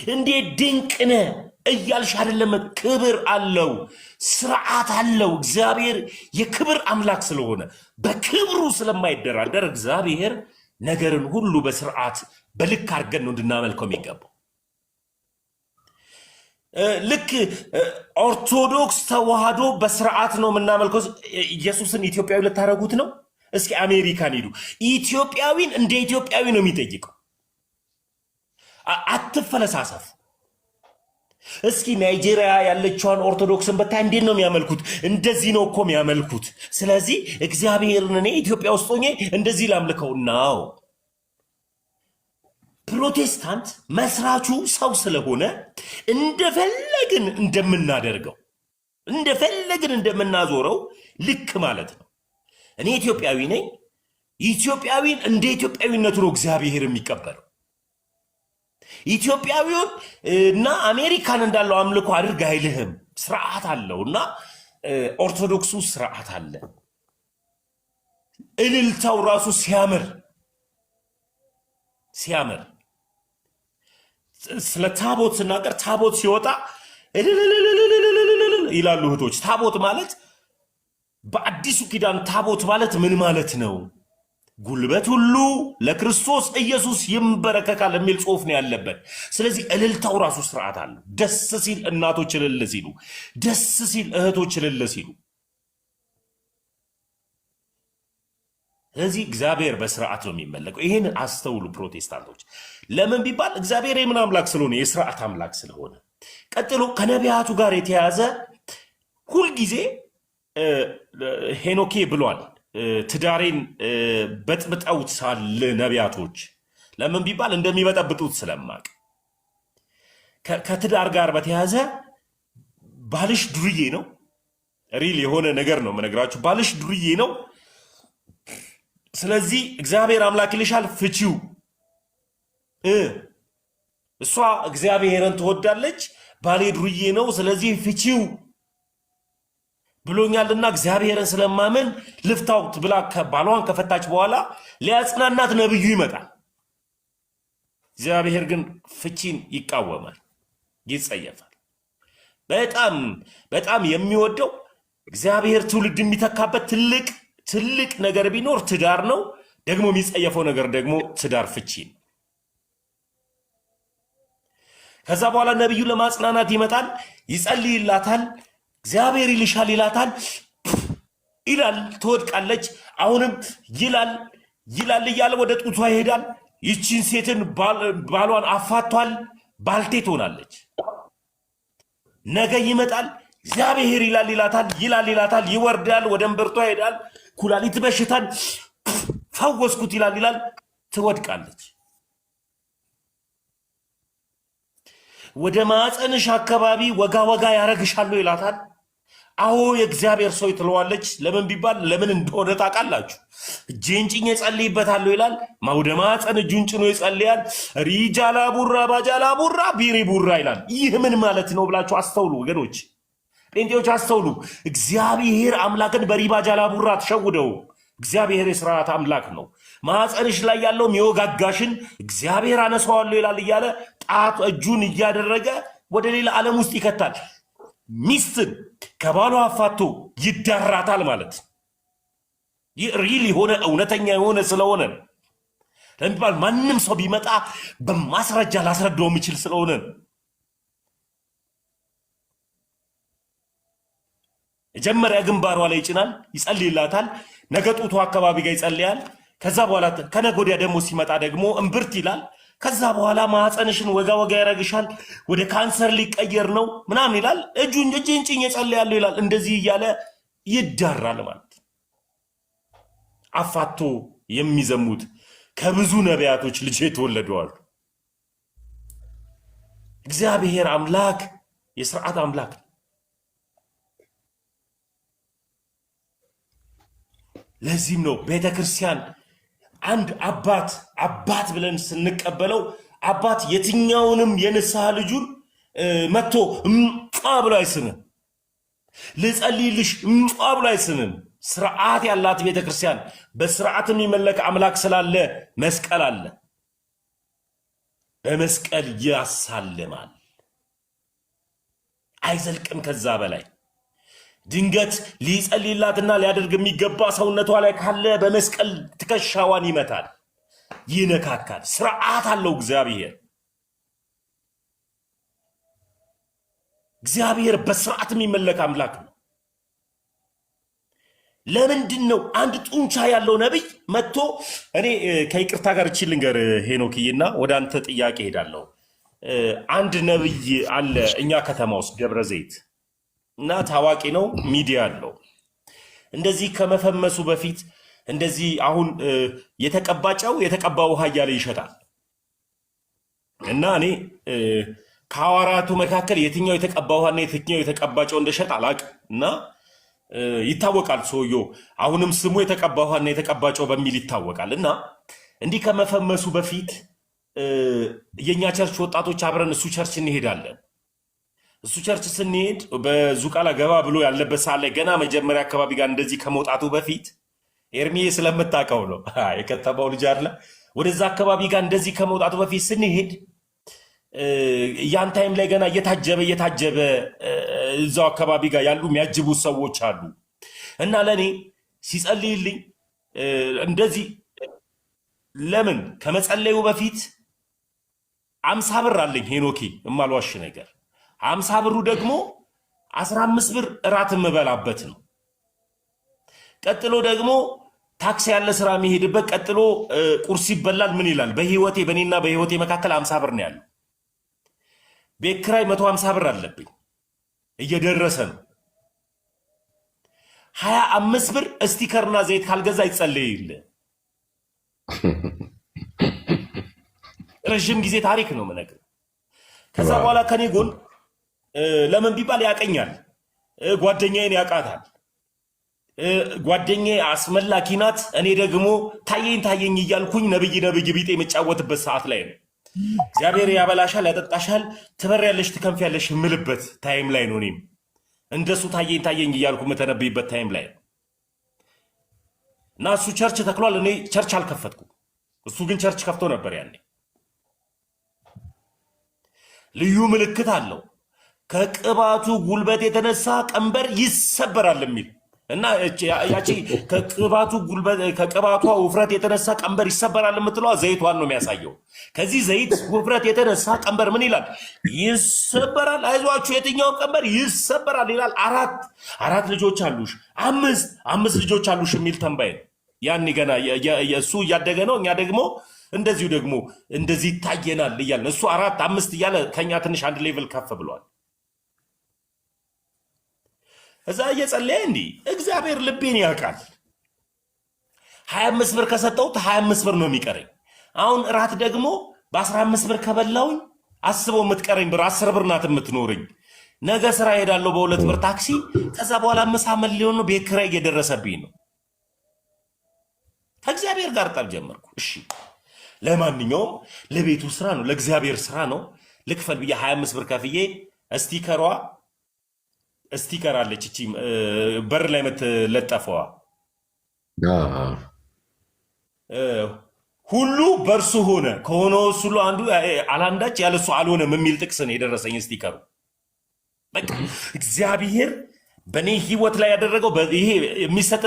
እንዴት ድንቅ ነህ እያልሽ አይደለም። ክብር አለው፣ ስርዓት አለው። እግዚአብሔር የክብር አምላክ ስለሆነ በክብሩ ስለማይደራደር እግዚአብሔር ነገርን ሁሉ በስርዓት በልክ አድርገን ነው እንድናመልከው የሚገባው። ልክ ኦርቶዶክስ ተዋህዶ በስርዓት ነው የምናመልከው። ኢየሱስን ኢትዮጵያዊ ልታደርጉት ነው? እስኪ አሜሪካን ሂዱ። ኢትዮጵያዊን እንደ ኢትዮጵያዊ ነው የሚጠይቀው። አትፈለሳሰፉ። እስኪ ናይጄሪያ ያለችዋን ኦርቶዶክስን በታይ እንዴት ነው የሚያመልኩት? እንደዚህ ነው እኮ የሚያመልኩት። ስለዚህ እግዚአብሔርን እኔ ኢትዮጵያ ውስጥ ሆኜ እንደዚህ ላምልከው ነው። ፕሮቴስታንት መስራቹ ሰው ስለሆነ እንደፈለግን እንደምናደርገው እንደፈለግን እንደምናዞረው ልክ ማለት ነው። እኔ ኢትዮጵያዊ ነኝ። ኢትዮጵያዊን እንደ ኢትዮጵያዊነቱ ነው እግዚአብሔር የሚቀበለው። ኢትዮጵያዊውን እና አሜሪካን እንዳለው አምልኮ አድርግ አይልህም። ስርዓት አለው እና ኦርቶዶክሱ ስርዓት አለ። እልልታው ራሱ ሲያምር ስለ ታቦት ስናገር ታቦት ሲወጣ ይላሉ እህቶች። ታቦት ማለት በአዲሱ ኪዳን ታቦት ማለት ምን ማለት ነው? ጉልበት ሁሉ ለክርስቶስ ኢየሱስ ይንበረከካል የሚል ጽሑፍ ነው ያለበት። ስለዚህ እልልታው ራሱ ስርዓት አለ። ደስ ሲል እናቶች እልል ሲሉ፣ ደስ ሲል እህቶች እልል ሲሉ፣ ስለዚህ እግዚአብሔር በስርዓት ነው የሚመለከው። ይህን አስተውሉ ፕሮቴስታንቶች። ለምን ቢባል እግዚአብሔር የምን አምላክ ስለሆነ? የስርዓት አምላክ ስለሆነ። ቀጥሎ ከነቢያቱ ጋር የተያዘ ሁልጊዜ ሄኖኬ ብሏል፣ ትዳሬን በጥብጠውት ሳለ ነቢያቶች። ለምን ቢባል እንደሚበጠብጡት ስለማቅ። ከትዳር ጋር በተያዘ ባልሽ ዱርዬ ነው። ሪል የሆነ ነገር ነው የምነግራችሁ። ባልሽ ዱርዬ ነው። ስለዚህ እግዚአብሔር አምላክ ይልሻል፣ ፍቺው። እሷ እግዚአብሔርን ትወዳለች፣ ባሌ ዱርዬ ነው፣ ስለዚህ ፍቺው ብሎኛልና እግዚአብሔርን ስለማመን ልፍታውት ብላ ባሏን ከፈታች በኋላ ሊያጽናናት ነብዩ ይመጣል። እግዚአብሔር ግን ፍቺን ይቃወማል፣ ይጸየፋል። በጣም የሚወደው እግዚአብሔር ትውልድ የሚተካበት ትልቅ ነገር ቢኖር ትዳር ነው። ደግሞ የሚጸየፈው ነገር ደግሞ ትዳር ፍቺ ነው። ከዛ በኋላ ነብዩ ለማጽናናት ይመጣል፣ ይጸልይላታል። እግዚአብሔር ይልሻል ይላታል፣ ይላል፣ ትወድቃለች። አሁንም ይላል እያለ ወደ ጡቷ ይሄዳል። ይቺን ሴትን ባሏን አፋቷል፣ ባልቴት ሆናለች። ነገ ይመጣል፣ እግዚአብሔር ይላታል፣ ይወርዳል፣ ወደ እምብርቷ ይሄዳል። ኩላሊት በሽታን ፈወስኩት ይላል፣ ትወድቃለች። ወደ ማፀንሽ አካባቢ ወጋ ያረግሻሉ ይላታል። አዎ የእግዚአብሔር ሰው ትለዋለች። ለምን ቢባል ለምን እንደሆነ ታውቃላችሁ? እጄን ጭኜ ጸልይበታለሁ ይላል። ወደ ማፀን እጁን ጭኖ ይጸልያል። ሪጃላ ቡራ ባጃላ ቡራ ቢሪ ቡራ ይላል። ይህ ምን ማለት ነው ብላችሁ አስተውሉ ወገኖች፣ ጴንጤዎች አስተውሉ። እግዚአብሔር አምላክን በሪባ ጃላ ቡራ ተሸውደው። እግዚአብሔር የስርዓት አምላክ ነው። ማፀንሽ ላይ ያለው የሚወጋጋሽን እግዚአብሔር አነሳዋለሁ ይላል እያለ ጣት እጁን እያደረገ ወደ ሌላ ዓለም ውስጥ ይከታል። ሚስትን ከባሏ አፋቶ ይዳራታል ማለት ይህ ሪል የሆነ እውነተኛ የሆነ ስለሆነ ለሚባል ማንም ሰው ቢመጣ በማስረጃ ላስረዳው የሚችል ስለሆነ መጀመሪያ ግንባሯ ላይ ይጭናል፣ ይጸልይላታል። ነገ ጡቷ አካባቢ ጋር ይጸልያል። ከዛ በኋላ ከነገ ወዲያ ደግሞ ሲመጣ ደግሞ እምብርት ይላል። ከዛ በኋላ ማፀንሽን ወጋ ያረግሻል፣ ወደ ካንሰር ሊቀየር ነው ምናምን ይላል። እጄን ጭኜ ጸልያለሁ ይላል። እንደዚህ እያለ ይዳራል ማለት። አፋቶ የሚዘሙት ከብዙ ነቢያቶች ልጅ የተወለደዋል። እግዚአብሔር አምላክ የስርዓት አምላክ ነው። ለዚህም ነው ቤተ ክርስቲያን አንድ አባት ብለን ስንቀበለው አባት የትኛውንም የንስሐ ልጁን መጥቶ ብሎ አይስምም። ልጸልይልሽ ብሎ አይስምም። ስርዓት ያላት ቤተ ክርስቲያን፣ በስርዓት የሚመለክ አምላክ ስላለ መስቀል አለ። በመስቀል ያሳልማል። አይዘልቅም ከዛ በላይ። ድንገት ሊጸልይላትና ሊያደርግ የሚገባ ሰውነቷ ላይ ካለ በመስቀል ትከሻዋን ይመታል፣ ይነካካል። ስርዓት አለው እግዚአብሔር። እግዚአብሔር በስርዓት የሚመለክ አምላክ ነው። ለምንድን ነው አንድ ጡንቻ ያለው ነቢይ መጥቶ እኔ ከይቅርታ ጋር እቺ ልንገር ሄኖክዬና ወደ አንተ ጥያቄ ሄዳለሁ። አንድ ነቢይ አለ እኛ ከተማ ውስጥ ደብረ ዘይት እና ታዋቂ ነው፣ ሚዲያ አለው። እንደዚህ ከመፈመሱ በፊት እንደዚህ አሁን የተቀባጨው የተቀባ ውሃ እያለ ይሸጣል። እና እኔ ከሐዋርያቱ መካከል የትኛው የተቀባ ውሃና የትኛው የተቀባጨው እንደሸጥ አላቅም። እና ይታወቃል ሰውየው አሁንም ስሙ የተቀባ ውሃና የተቀባጨው በሚል ይታወቃል። እና እንዲህ ከመፈመሱ በፊት የእኛ ቸርች ወጣቶች አብረን እሱ ቸርች እንሄዳለን። እሱ ቸርች ስንሄድ በዙቃላ ገባ ብሎ ያለበት ሰዓት ላይ ገና መጀመሪያ አካባቢ ጋር እንደዚህ ከመውጣቱ በፊት ኤርሚዬ ስለምታውቀው ነው የከተማው ልጅ አለ። ወደዛ አካባቢ ጋር እንደዚህ ከመውጣቱ በፊት ስንሄድ ያን ታይም ላይ ገና እየታጀበ እዛው አካባቢ ጋር ያሉ የሚያጅቡት ሰዎች አሉ። እና ለእኔ ሲጸልይልኝ እንደዚህ ለምን ከመጸለዩ በፊት 50 ብር አለኝ ሄኖኬ፣ እማልዋሽ ነገር 50 ብሩ ደግሞ 15 ብር እራት የምበላበት ነው። ቀጥሎ ደግሞ ታክሲ ያለ ስራ የሚሄድበት፣ ቀጥሎ ቁርስ ይበላል። ምን ይላል በህይወቴ በእኔና በህይወቴ መካከል 50 ብር ነው ያለው። ቤት ኪራይ 150 ብር አለብኝ፣ እየደረሰ ነው። 25 ብር ስቲከርና ዘይት ካልገዛ ይጸለይልህ። ረዥም ጊዜ ታሪክ ነው የምነግርህ። ከዛ በኋላ ከኔ ጎን ለምን ቢባል ያቀኛል፣ ጓደኛዬን ያውቃታል። ጓደኛዬ አስመላኪ ናት። እኔ ደግሞ ታየኝ እያልኩኝ ነብይ ቢጤ የምጫወትበት ሰዓት ላይ ነው። እግዚአብሔር ያበላሻል፣ ያጠጣሻል፣ ትበሪያለሽ፣ ትከንፊያለሽ የምልበት ታይም ላይ ነው። እኔም እንደሱ ታየኝ እያልኩ የምተነብይበት ታይም ላይ ነው። እና እሱ ቸርች ተክሏል፣ እኔ ቸርች አልከፈትኩም። እሱ ግን ቸርች ከፍቶ ነበር ያኔ። ልዩ ምልክት አለው። ከቅባቱ ጉልበት የተነሳ ቀንበር ይሰበራል የሚል እና ያቺ ከቅባቷ ውፍረት የተነሳ ቀንበር ይሰበራል የምትለዋ ዘይቷን ነው የሚያሳየው። ከዚህ ዘይት ውፍረት የተነሳ ቀንበር ምን ይላል? ይሰበራል። አይዟችሁ የትኛውን ቀንበር ይሰበራል ይላል። አራት ልጆች አሉሽ፣ አምስት ልጆች አሉሽ የሚል ተንባይ ነው። ያኔ ገና እሱ እያደገ ነው። እኛ ደግሞ እንደዚሁ ደግሞ እንደዚህ ይታየናል እያልን እሱ 4 5 እያለ ከኛ ትንሽ አንድ ሌቭል ከፍ ብሏል። እዛ እየጸለየ እንዲህ እግዚአብሔር ልቤን ያውቃል። 25 ብር ከሰጠሁት 25 ብር ነው የሚቀረኝ። አሁን እራት ደግሞ በ15 ብር ከበላውኝ አስበው የምትቀረኝ ብር 10 ብር ናት የምትኖረኝ። ነገ ስራ ሄዳለሁ በ2 ብር ታክሲ። ከዛ በኋላ ምሳ ምን ሊሆን ነው? ቤት ኪራይ እየደረሰብኝ ነው። ከእግዚአብሔር ጋር ጠብ ጀመርኩ። እሺ ለማንኛውም ለቤቱ ስራ ነው፣ ለእግዚአብሔር ስራ ነው፣ ልክፈል ብዬ 25 ብር ከፍዬ ስቲከር አለች እቺ በር ላይ የምትለጠፈዋ ሁሉ በእርሱ ሆነ ከሆነው ሁሉ አንዱ አላንዳች ያለሱ አልሆነም የሚል ጥቅስ ነው የደረሰኝ ስቲከሩ። በቃ እግዚአብሔር በእኔ ህይወት ላይ ያደረገው ይሄ የሚሰጥ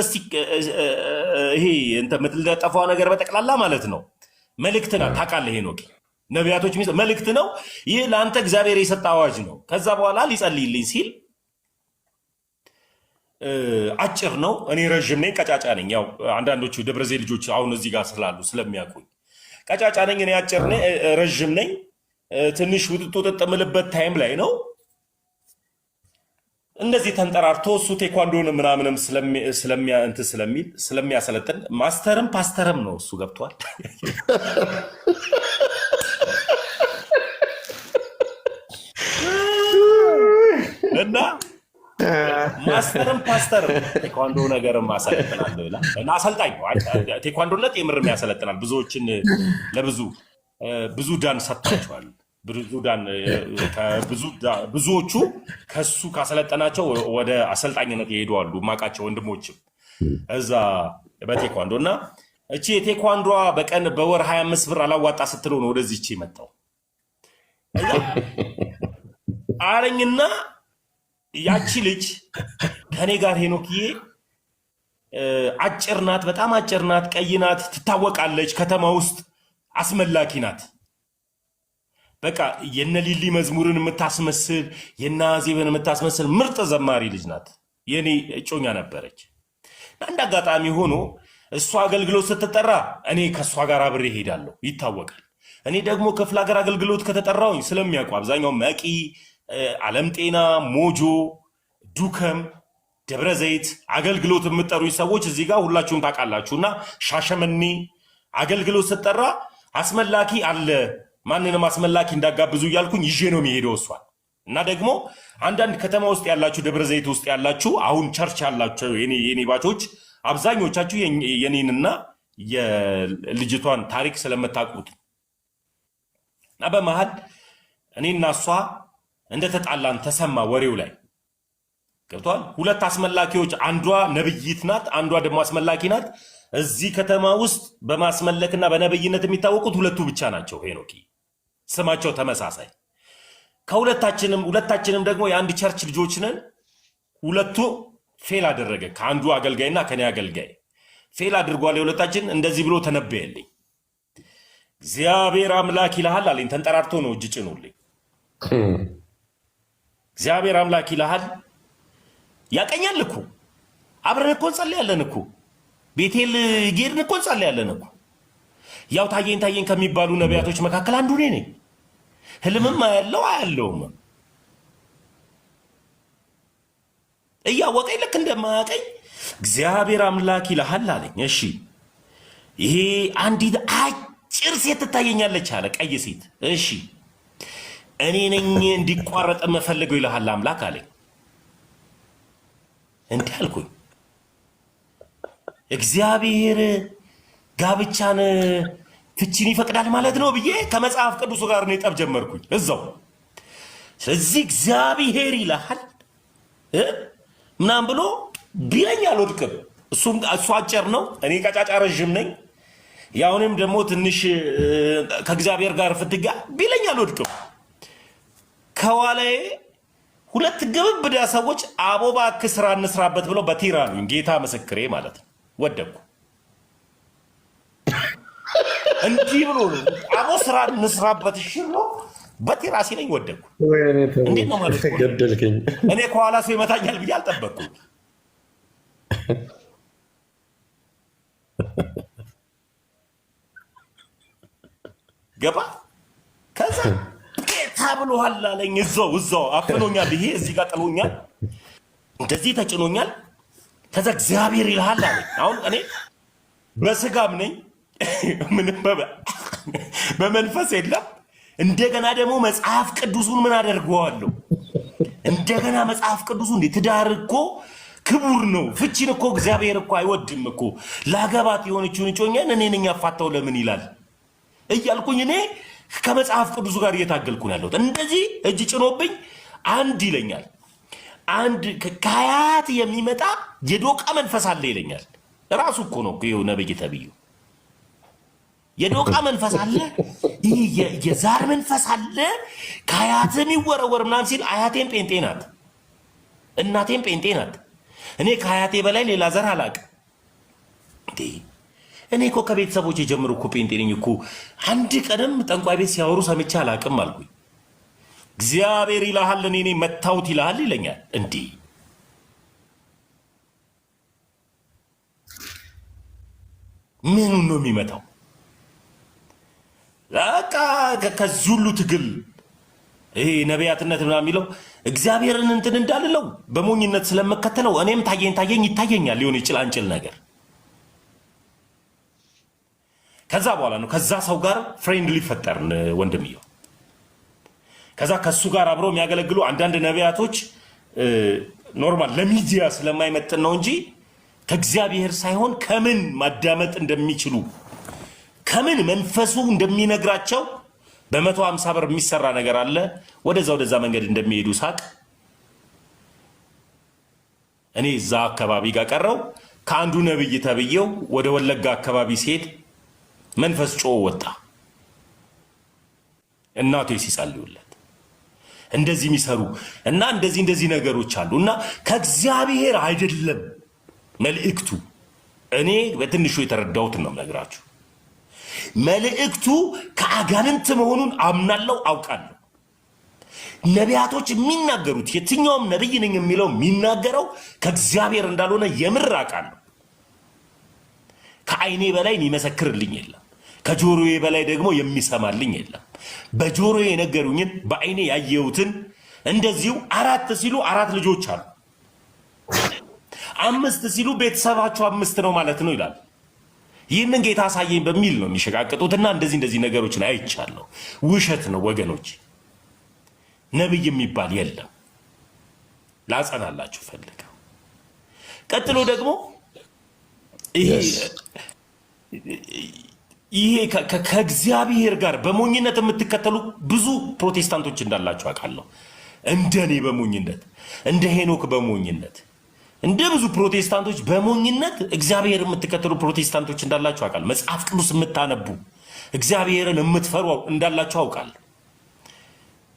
ይሄ የምትለጠፈዋ ነገር በጠቅላላ ማለት ነው መልእክት ናት። ታውቃለህ ሄኖክ፣ ነቢያቶች መልእክት ነው ይህ ለአንተ እግዚአብሔር የሰጠ አዋጅ ነው። ከዛ በኋላ ሊጸልይልኝ ሲል አጭር ነው፣ እኔ ረዥም ነኝ፣ ቀጫጫ ነኝ። ያው አንዳንዶቹ ደብረዜ ልጆች አሁን እዚህ ጋር ስላሉ ስለሚያውቁኝ ቀጫጫ ነኝ፣ እኔ አጭር ነኝ፣ ረዥም ነኝ። ትንሽ ውጥጥ የምልበት ታይም ላይ ነው እንደዚህ ተንጠራርቶ እሱ ቴኳንዶን ምናምንም ስለሚያሰለጥን ማስተርም ፓስተርም ነው እሱ ገብቷል። እና ማስተርም ፓስተርም ቴኳንዶ ነገርም አሰለጥናለሁ ይላል እና አሰልጣኝ ነው። ቴኳንዶነት የምርም ያሰለጥናል። ብዙዎችን ብዙ ዳን ሰጥቷቸዋል። ብዙዎቹ ከሱ ካሰለጠናቸው ወደ አሰልጣኝነት ይሄዱ አሉ። ማቃቸው ወንድሞችም እዛ በቴኳንዶ እና እቺ የቴኳንዶዋ በወር 25 ብር አላዋጣ ስትለው ነው ወደዚህ እቺ መጣው። እዛ አለኝና ያቺ ልጅ ከኔ ጋር ሄኖክዬ አጭር ናት፣ በጣም አጭር ናት፣ ቀይ ናት፣ ትታወቃለች፣ ከተማ ውስጥ አስመላኪ ናት። በቃ የነ ሊሊ መዝሙርን የምታስመስል የነ አዜብን የምታስመስል ምርጥ ዘማሪ ልጅ ናት። የኔ እጮኛ ነበረች። አንድ አጋጣሚ ሆኖ እሷ አገልግሎት ስትጠራ እኔ ከእሷ ጋር አብሬ ሄዳለሁ፣ ይታወቃል። እኔ ደግሞ ክፍለ ሀገር አገልግሎት ከተጠራውኝ ስለሚያውቁ አብዛኛው መቂ፣ ዓለም ጤና፣ ሞጆ፣ ዱከም፣ ደብረ ዘይት አገልግሎት የምጠሩኝ ሰዎች እዚህ ጋር ሁላችሁም ታውቃላችሁ። እና ሻሸመኔ አገልግሎት ስትጠራ አስመላኪ አለ፣ ማንንም አስመላኪ እንዳጋብዙ እያልኩኝ ይዤ ነው የሚሄደው እሷን። እና ደግሞ አንዳንድ ከተማ ውስጥ ያላችሁ ደብረ ዘይት ውስጥ ያላችሁ አሁን ቸርች ያላችሁ የኔ ባቾች አብዛኞቻችሁ የኔንና የልጅቷን ታሪክ ስለምታውቁት እና በመሀል እኔና እሷ እንደተጣላን ተሰማ ወሬው ላይ ገብቷል። ሁለት አስመላኪዎች፣ አንዷ ነብይት ናት፣ አንዷ ደግሞ አስመላኪ ናት። እዚህ ከተማ ውስጥ በማስመለክና በነብይነት የሚታወቁት ሁለቱ ብቻ ናቸው። ሄኖኪ ስማቸው ተመሳሳይ። ሁለታችንም ደግሞ የአንድ ቸርች ልጆች ነን። ሁለቱ ፌል አደረገ። ከአንዱ አገልጋይና ከኔ አገልጋይ ፌል አድርጓል። የሁለታችን እንደዚህ ብሎ ተነበየልኝ። እግዚአብሔር አምላክ ይልሃል አለኝ። ተንጠራርቶ ነው እጅ ጭኑልኝ። እግዚአብሔር አምላክ ይልሃል። ያቀኛል እኮ አብረን እኮ እንጸልያለን እኮ ቤቴል ጌድን እኮ እንጸልያለን እኮ። ያው ታየኝ ከሚባሉ ነቢያቶች መካከል አንዱ እኔ ነኝ። ህልምም አያለውም እያወቀኝ ልክ እንደማያቀኝ እግዚአብሔር አምላክ ይልሃል አለኝ። እሺ ይሄ አንዲት አጭር ሴት ትታየኛለች አለ፣ ቀይ ሴት። እሺ እኔ ነኝ እንዲቋረጥ የምፈልገው ይልሃል አምላክ አለኝ። እንዲህ አልኩኝ፣ እግዚአብሔር ጋብቻን ፍቺን ይፈቅዳል ማለት ነው ብዬ ከመጽሐፍ ቅዱሱ ጋር ነው ጠብ ጀመርኩኝ እዛው። ስለዚህ እግዚአብሔር ይልሃል ምናምን ብሎ ቢለኝ አልወድቅም። እሱ አጭር ነው፣ እኔ ቀጫጫ ረዥም ነኝ። ያውንም ደግሞ ትንሽ ከእግዚአብሔር ጋር ፍትጋ ቢለኝ አልወድቅም። ከኋላዬ ሁለት ግብብዳ ሰዎች አቦ እባክህ ስራ እንስራበት ብለው በቲራ አሉኝ። ጌታ ምስክሬ ማለት ነው። ወደቅኩ። እንዲህ ብሎ ነው አቦ ስራ እንስራበት ሽሎ በቲራ ሲለኝ ወደቅኩ። እንዴት ነው ማለት ገደልከኝ። እኔ ከኋላ ሰው ይመታኛል ብዬ አልጠበቅኩም። ገባ። ከዛ ጌታ ብሎሃል አለኝ። እዛው አፍኖኛል። ይሄ እዚህ ጋር ጥሎኛል፣ እንደዚህ ተጭኖኛል። ከዛ እግዚአብሔር ይልሃል አለኝ። አሁን እኔ በስጋም ነኝ ምንም በመንፈስ የለም። እንደገና ደግሞ መጽሐፍ ቅዱሱን ምን አደርገዋለሁ? እንደገና መጽሐፍ ቅዱሱ እንዴ ትዳር እኮ ክቡር ነው። ፍቺን እኮ እግዚአብሔር እኮ አይወድም እኮ። ላገባት የሆነችውን እጮኛን እኔ ነኝ ያፋታው ለምን ይላል እያልኩኝ እኔ ከመጽሐፍ ቅዱሱ ጋር እየታገልኩ ነው ያለሁት። እንደዚህ እጅ ጭኖብኝ አንድ ይለኛል፣ አንድ ከአያት የሚመጣ የዶቃ መንፈስ አለ ይለኛል። ራሱ እኮ ነው ይኸው ነብይ ተብዩ የዶቃ መንፈስ አለ፣ የዛር መንፈስ አለ፣ ከአያት የሚወረወር ምናምን ሲል አያቴም ጴንጤ ናት፣ እናቴም ጴንጤ ናት። እኔ ከአያቴ በላይ ሌላ ዘር አላውቅም። እኔ እኮ ከቤተሰቦች የጀምሩ እኮ ጴንጤ ነኝ እኮ። አንድ ቀንም ጠንቋይ ቤት ሲያወሩ ሰምቼ አላውቅም አልኩኝ። እግዚአብሔር ይልሃል እኔ መታውት ይልሃል ይለኛል። እንዲህ ምኑን ነው የሚመታው? በቃ ከዚህ ሁሉ ትግል ይሄ ነቢያትነት ምናምን የሚለው እግዚአብሔርን እንትን እንዳልለው በሞኝነት ስለመከተለው እኔም ታየኝ ይታየኛል ሊሆን ጭላንጭል ነገር። ከዛ በኋላ ነው ከዛ ሰው ጋር ፍሬንድ ሊፈጠርን ወንድምየው። ከዛ ከሱ ጋር አብረው የሚያገለግሉ አንዳንድ ነቢያቶች ኖርማል ለሚዲያ ስለማይመጥን ነው እንጂ ከእግዚአብሔር ሳይሆን ከምን ማዳመጥ እንደሚችሉ ከምን መንፈሱ እንደሚነግራቸው በ150 ብር የሚሰራ ነገር አለ። ወደዛ መንገድ እንደሚሄዱ ሳቅ እኔ እዛ አካባቢ ጋር ቀረው። ከአንዱ ነብይ ተብየው ወደ ወለጋ አካባቢ ሲሄድ መንፈስ ጮ ወጣ። እናቶች ሲጸልዩለት እንደዚህ የሚሰሩ እና እንደዚህ ነገሮች አሉ እና ከእግዚአብሔር አይደለም መልእክቱ። እኔ በትንሹ የተረዳሁትን ነው የምነግራችሁ። መልእክቱ ከአጋንንት መሆኑን አምናለሁ፣ አውቃለሁ። ነቢያቶች የሚናገሩት የትኛውም ነቢይ ነኝ የሚለው የሚናገረው ከእግዚአብሔር እንዳልሆነ የምር አውቃለሁ። ከዓይኔ በላይ የሚመሰክርልኝ የለም፣ ከጆሮዬ በላይ ደግሞ የሚሰማልኝ የለም። በጆሮዬ የነገሩኝን በዓይኔ ያየሁትን እንደዚሁ 4 ሲሉ 4 ልጆች አሉ፣ 5 ሲሉ ቤተሰባቸው 5 ነው ማለት ነው ይላል። ይህንን ጌታ አሳየኝ በሚል ነው የሚሸቃቅጡትና እንደዚህ ነገሮችን አይቻለሁ። ውሸት ነው ወገኖች፣ ነብይ የሚባል የለም። ላጸናላችሁ ፈልገው። ቀጥሎ ደግሞ ይሄ ከእግዚአብሔር ጋር በሞኝነት የምትከተሉ ብዙ ፕሮቴስታንቶች እንዳላችሁ አውቃለሁ። እንደኔ በሞኝነት እንደ ሄኖክ በሞኝነት እንደ ብዙ ፕሮቴስታንቶች በሞኝነት እግዚአብሔር የምትከተሉ ፕሮቴስታንቶች እንዳላችሁ አውቃለሁ። መጽሐፍ ቅዱስ የምታነቡ እግዚአብሔርን የምትፈሩ እንዳላችሁ አውቃለሁ።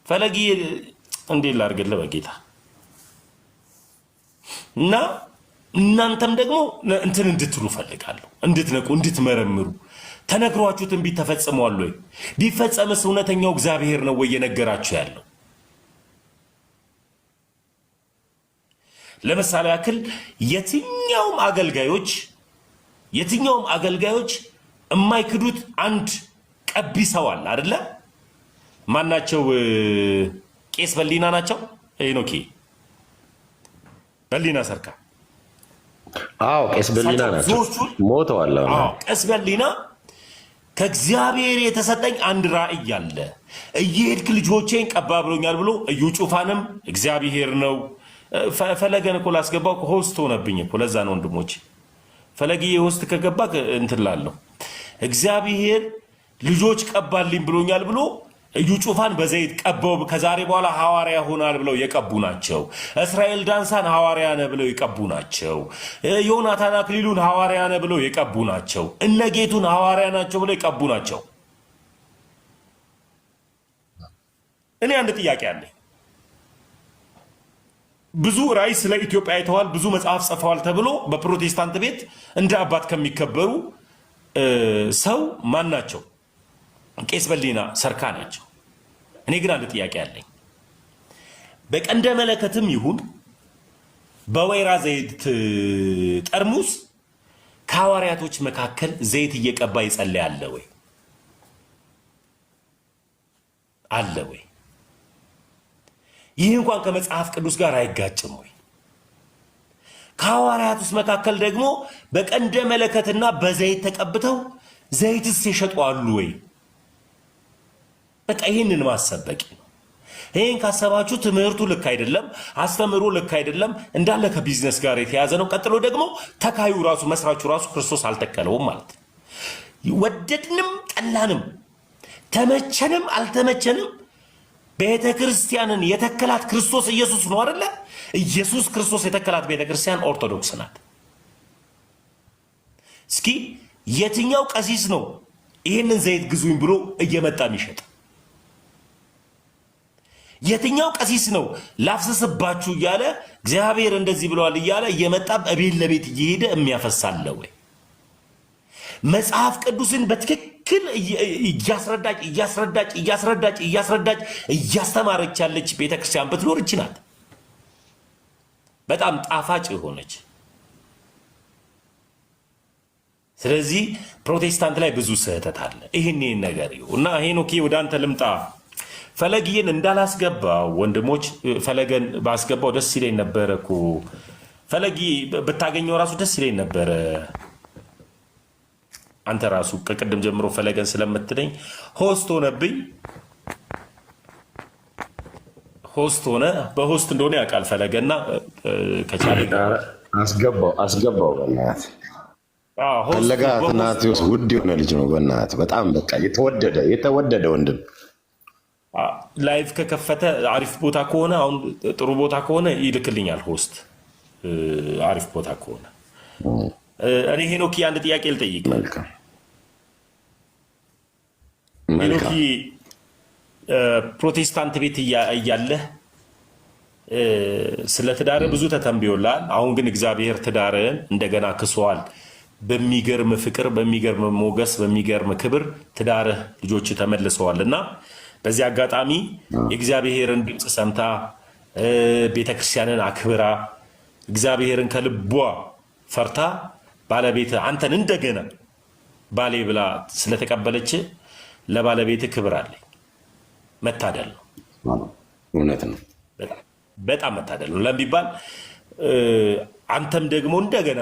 ፈለጊ እንዴት ላድርግልህ በጌታ እና እናንተም ደግሞ እንትን እንድትሉ ፈልጋለሁ፣ እንድትነቁ፣ እንድትመረምሩ። ተነግሯችሁ ትንቢት ተፈጽሟል ወይ? ቢፈጸምስ እውነተኛው እግዚአብሔር ነው ወይ የነገራችሁ ያለው? ለምሳሌ ያክል የትኛውም አገልጋዮች የማይክዱት አንድ ቀቢ ሰው አለ አይደለ? ማናቸው? ቄስ በሊና ናቸው። ሄኖኬ በሊና ሰርካ። አዎ ቄስ በሊና ናቸው፣ ሞተዋል። ቄስ በሊና ከእግዚአብሔር የተሰጠኝ አንድ ራእይ አለ፣ እየሄድክ ልጆቼን ቀባ ብሎኛል ብሎ እዩ ጩፋንም እግዚአብሔር ነው። ፈለገን እኮ ላስገባው ሆስት ሆነብኝ እኮ። ለዛ ነው ወንድሞች፣ ፈለግዬ ሆስት ከገባ እንትን ላለሁ እግዚአብሔር ልጆች ቀባልኝ ብሎኛል ብሎ እዩ ጩፋን በዘይት ቀባው። ከዛሬ በኋላ ሐዋርያ ሆናል ብለው የቀቡ ናቸው። እስራኤል ዳንሳን ሐዋርያ ነህ ብለው የቀቡ ናቸው። ዮናታን አክሊሉን ሐዋርያ ነህ ብለው የቀቡ ናቸው። እነ ጌቱን ሐዋርያ ናቸው ብለው የቀቡ ናቸው። እኔ አንድ ጥያቄ አለኝ። ብዙ ራእይ ስለ ኢትዮጵያ አይተዋል፣ ብዙ መጽሐፍ ጽፈዋል ተብሎ በፕሮቴስታንት ቤት እንደ አባት ከሚከበሩ ሰው ማን ናቸው? ቄስ በሊና ሰርካ ናቸው። እኔ ግን አንድ ጥያቄ አለኝ። በቀንደ መለከትም ይሁን በወይራ ዘይት ጠርሙስ ከሐዋርያቶች መካከል ዘይት እየቀባ ይጸልይ አለ ወይ? አለ ወይ? ይህ እንኳን ከመጽሐፍ ቅዱስ ጋር አይጋጭም ወይ? ከሐዋርያት ውስጥ መካከል ደግሞ በቀንደ መለከትና በዘይት ተቀብተው ዘይትስ የሸጡ አሉ ወይ? በቃ ይህንን ማሰብ በቂ ነው። ይህን ካሰባችሁ ትምህርቱ ልክ አይደለም፣ አስተምሮ ልክ አይደለም፣ እንዳለ ከቢዝነስ ጋር የተያዘ ነው። ቀጥሎ ደግሞ ተካዩ ራሱ መስራቹ ራሱ ክርስቶስ አልተከለውም ማለት ነው። ወደድንም ጠላንም ተመቸንም አልተመቸንም ቤተ ክርስቲያንን የተከላት ክርስቶስ ኢየሱስ ነው አይደለ? ኢየሱስ ክርስቶስ የተከላት ቤተ ክርስቲያን ኦርቶዶክስ ናት። እስኪ የትኛው ቀሲስ ነው ይህንን ዘይት ግዙኝ ብሎ እየመጣ የሚሸጥ? የትኛው ቀሲስ ነው ላፍስስባችሁ እያለ እግዚአብሔር እንደዚህ ብለዋል እያለ እየመጣ ቤት ለቤት እየሄደ የሚያፈሳለ ወይ? መጽሐፍ ቅዱስን በትክክል እያስረዳች እያስተማረች ያለች ቤተክርስቲያን ብትኖር እቺ ናት። በጣም ጣፋጭ የሆነች። ስለዚህ ፕሮቴስታንት ላይ ብዙ ስህተት አለ። ይህን ነገር እና ሄኖኬ ወደ አንተ ልምጣ። ፈለግዬን እንዳላስገባው ወንድሞች፣ ፈለገን ባስገባው ደስ ይለኝ ነበረ እኮ። ፈለጊ ብታገኘው ራሱ ደስ ይለኝ ነበረ። አንተ ራሱ ከቅድም ጀምሮ ፈለገን ስለምትለኝ ሆስት ሆነብኝ። ሆስት ሆነ በሆስት እንደሆነ ያውቃል ፈለገና ከቻለ አስገባው በእናትህ ፈለጋ አትናቴዎስ ውድ የሆነ ልጅ ነው። በእናትህ በጣም በቃ የተወደደ ወንድም። ላይቭ ከከፈተ አሪፍ ቦታ ከሆነ አሁን ጥሩ ቦታ ከሆነ ይልክልኛል ሆስት አሪፍ ቦታ ከሆነ። እኔ ሄኖኪ አንድ ጥያቄ ልጠይቅ። ሄኖኪ ፕሮቴስታንት ቤት እያለህ ስለ ትዳር ብዙ ተተንብዮላል። አሁን ግን እግዚአብሔር ትዳርህን እንደገና ክሷል። በሚገርም ፍቅር፣ በሚገርም ሞገስ፣ በሚገርም ክብር ትዳርህ ልጆች ተመልሰዋል እና በዚህ አጋጣሚ የእግዚአብሔርን ድምፅ ሰምታ ቤተክርስቲያንን አክብራ እግዚአብሔርን ከልቧ ፈርታ ባለቤት አንተን እንደገና ባሌ ብላ ስለተቀበለች ለባለቤት ክብር አለኝ። መታደል ነው። እውነት ነው። በጣም መታደል ነው ለሚባል አንተም ደግሞ እንደገና